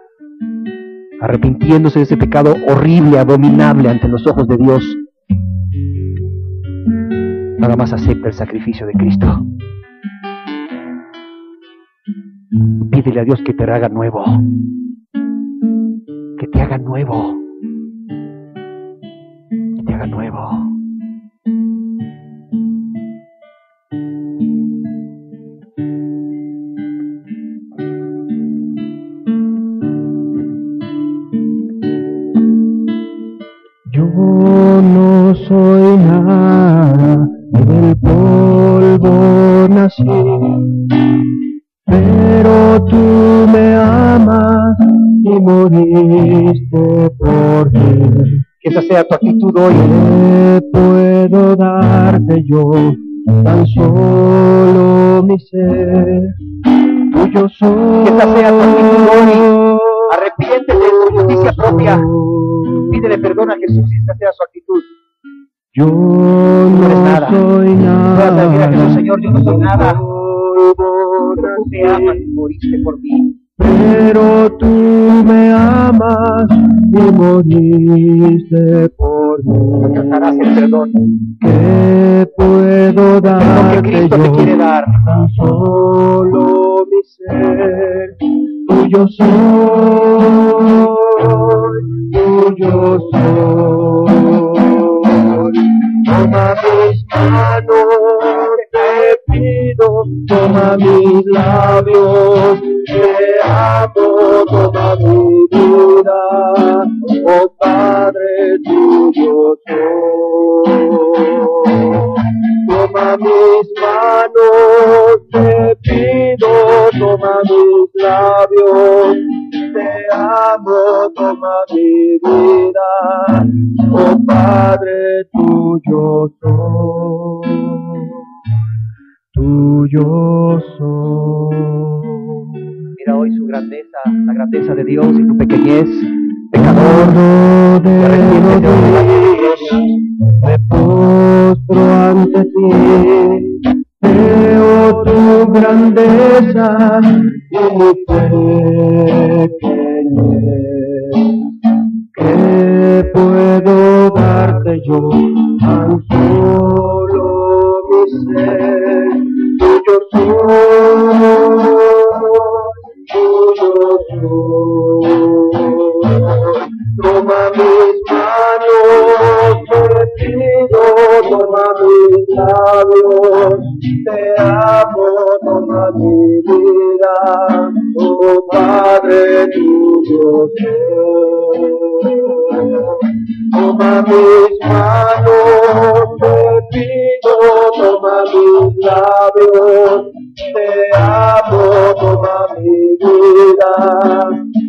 arrepintiéndose de ese pecado horrible, abominable ante los ojos de Dios. nada más acepta el sacrificio de Cristo. Pídele a Dios que te haga nuevo, que te haga nuevo, que te haga nuevo. Yo no soy nada, y del polvo nací, pero tú me amas y moriste por mí. Que esa sea tu actitud hoy. ¿Qué puedo darte yo? Tan solo mi ser, tuyo soy. Que esa sea tu actitud hoy. Arrepiéntete de tu justicia propia. Pídele perdón a Jesús y esa sea su actitud. Yo No eres no nada. soy Puedas decir a Jesús: nada, Señor, yo no soy nada. Tú me amas y moriste por mí. pero tú me amas y moriste por mí. Alcanzarás el perdón. ¿Qué puedo Lo que darte Cristo te yo? quiere dar. Tan solo mi ser, tuyo soy, tuyo soy. Toma mis manos, te pido, toma mis labios, te amo, toma mi vida, oh Padre, tuyo soy. Toma mis manos, te pido, toma mis labios, te amo, toma mi vida, oh Padre, tuyo soy, tuyo soy. Mira hoy su grandeza, la grandeza de Dios y tu pequeñez, pecador. De Arrepiéntete hoy. me postro ante ti, veo tu grandeza y mi pequeñez. ¿Qué puedo darte yo? Tan solo mi ser, tuyo soy, tuyo soy. Toma mis manos, te pido, toma mis labios, te amo, toma mi vida, oh Padre, tuyo soy. Toma mis manos, te pido, toma mis labios, te amo, toma mi vida,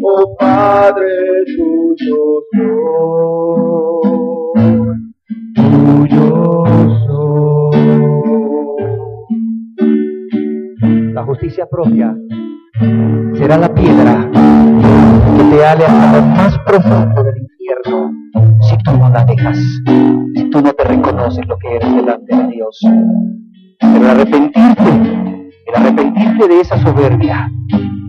oh Padre, tuyo soy, tuyo soy. La justicia propia será la piedra que te ale hasta lo más profundo del infierno si tú no la dejas, si tú no te reconoces lo que eres delante de Dios. Pero el arrepentirte de esa soberbia,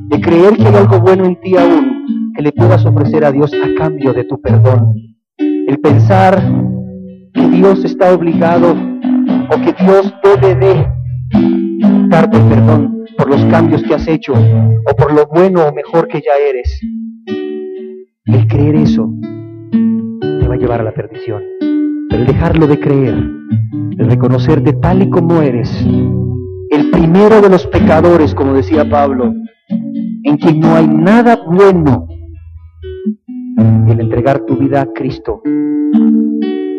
de creer que hay algo bueno en ti aún que le puedas ofrecer a Dios a cambio de tu perdón, el pensar que Dios está obligado o que Dios debe de darte perdón por los cambios que has hecho o por lo bueno o mejor que ya eres. El creer eso te va a llevar a la perdición. Pero el dejarlo de creer, el reconocerte tal y como eres, el primero de los pecadores, como decía Pablo, en quien no hay nada bueno, el entregar tu vida a Cristo,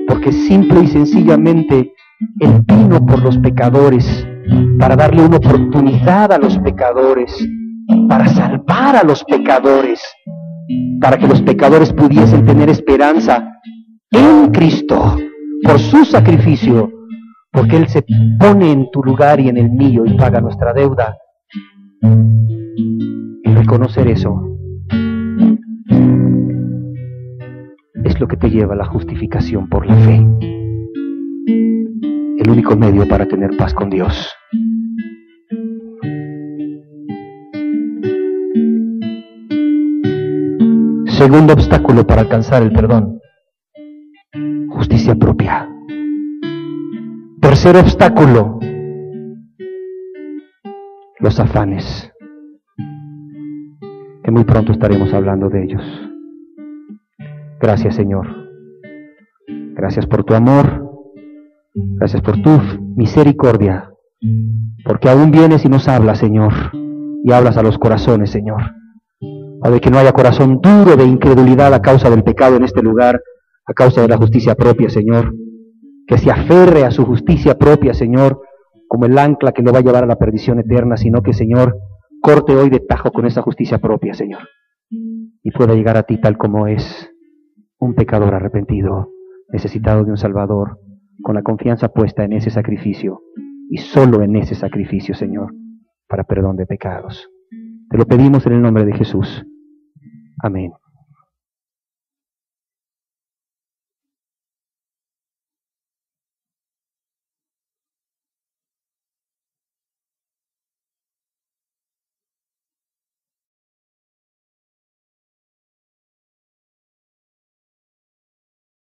porque simple y sencillamente Él vino por los pecadores, para darle una oportunidad a los pecadores, para salvar a los pecadores, para que los pecadores pudiesen tener esperanza en Cristo, por su sacrificio, porque Él se pone en tu lugar y en el mío y paga nuestra deuda. Y reconocer eso es lo que te lleva a la justificación por la fe, el único medio para tener paz con Dios. Segundo obstáculo para alcanzar el perdón: justicia propia. Tercer obstáculo, los afanes, que muy pronto estaremos hablando de ellos. Gracias, Señor. Gracias por tu amor. Gracias por tu misericordia. Porque aún vienes y nos hablas, Señor. Y hablas a los corazones, Señor. Padre, que no haya corazón duro de incredulidad a causa del pecado en este lugar, a causa de la justicia propia, Señor. Que se aferre a su justicia propia, Señor, como el ancla que lo va a llevar a la perdición eterna, sino que, Señor, corte hoy de tajo con esa justicia propia, Señor, y pueda llegar a ti tal como es, un pecador arrepentido, necesitado de un Salvador, con la confianza puesta en ese sacrificio, y solo en ese sacrificio, Señor, para perdón de pecados. Te lo pedimos en el nombre de Jesús. Amén.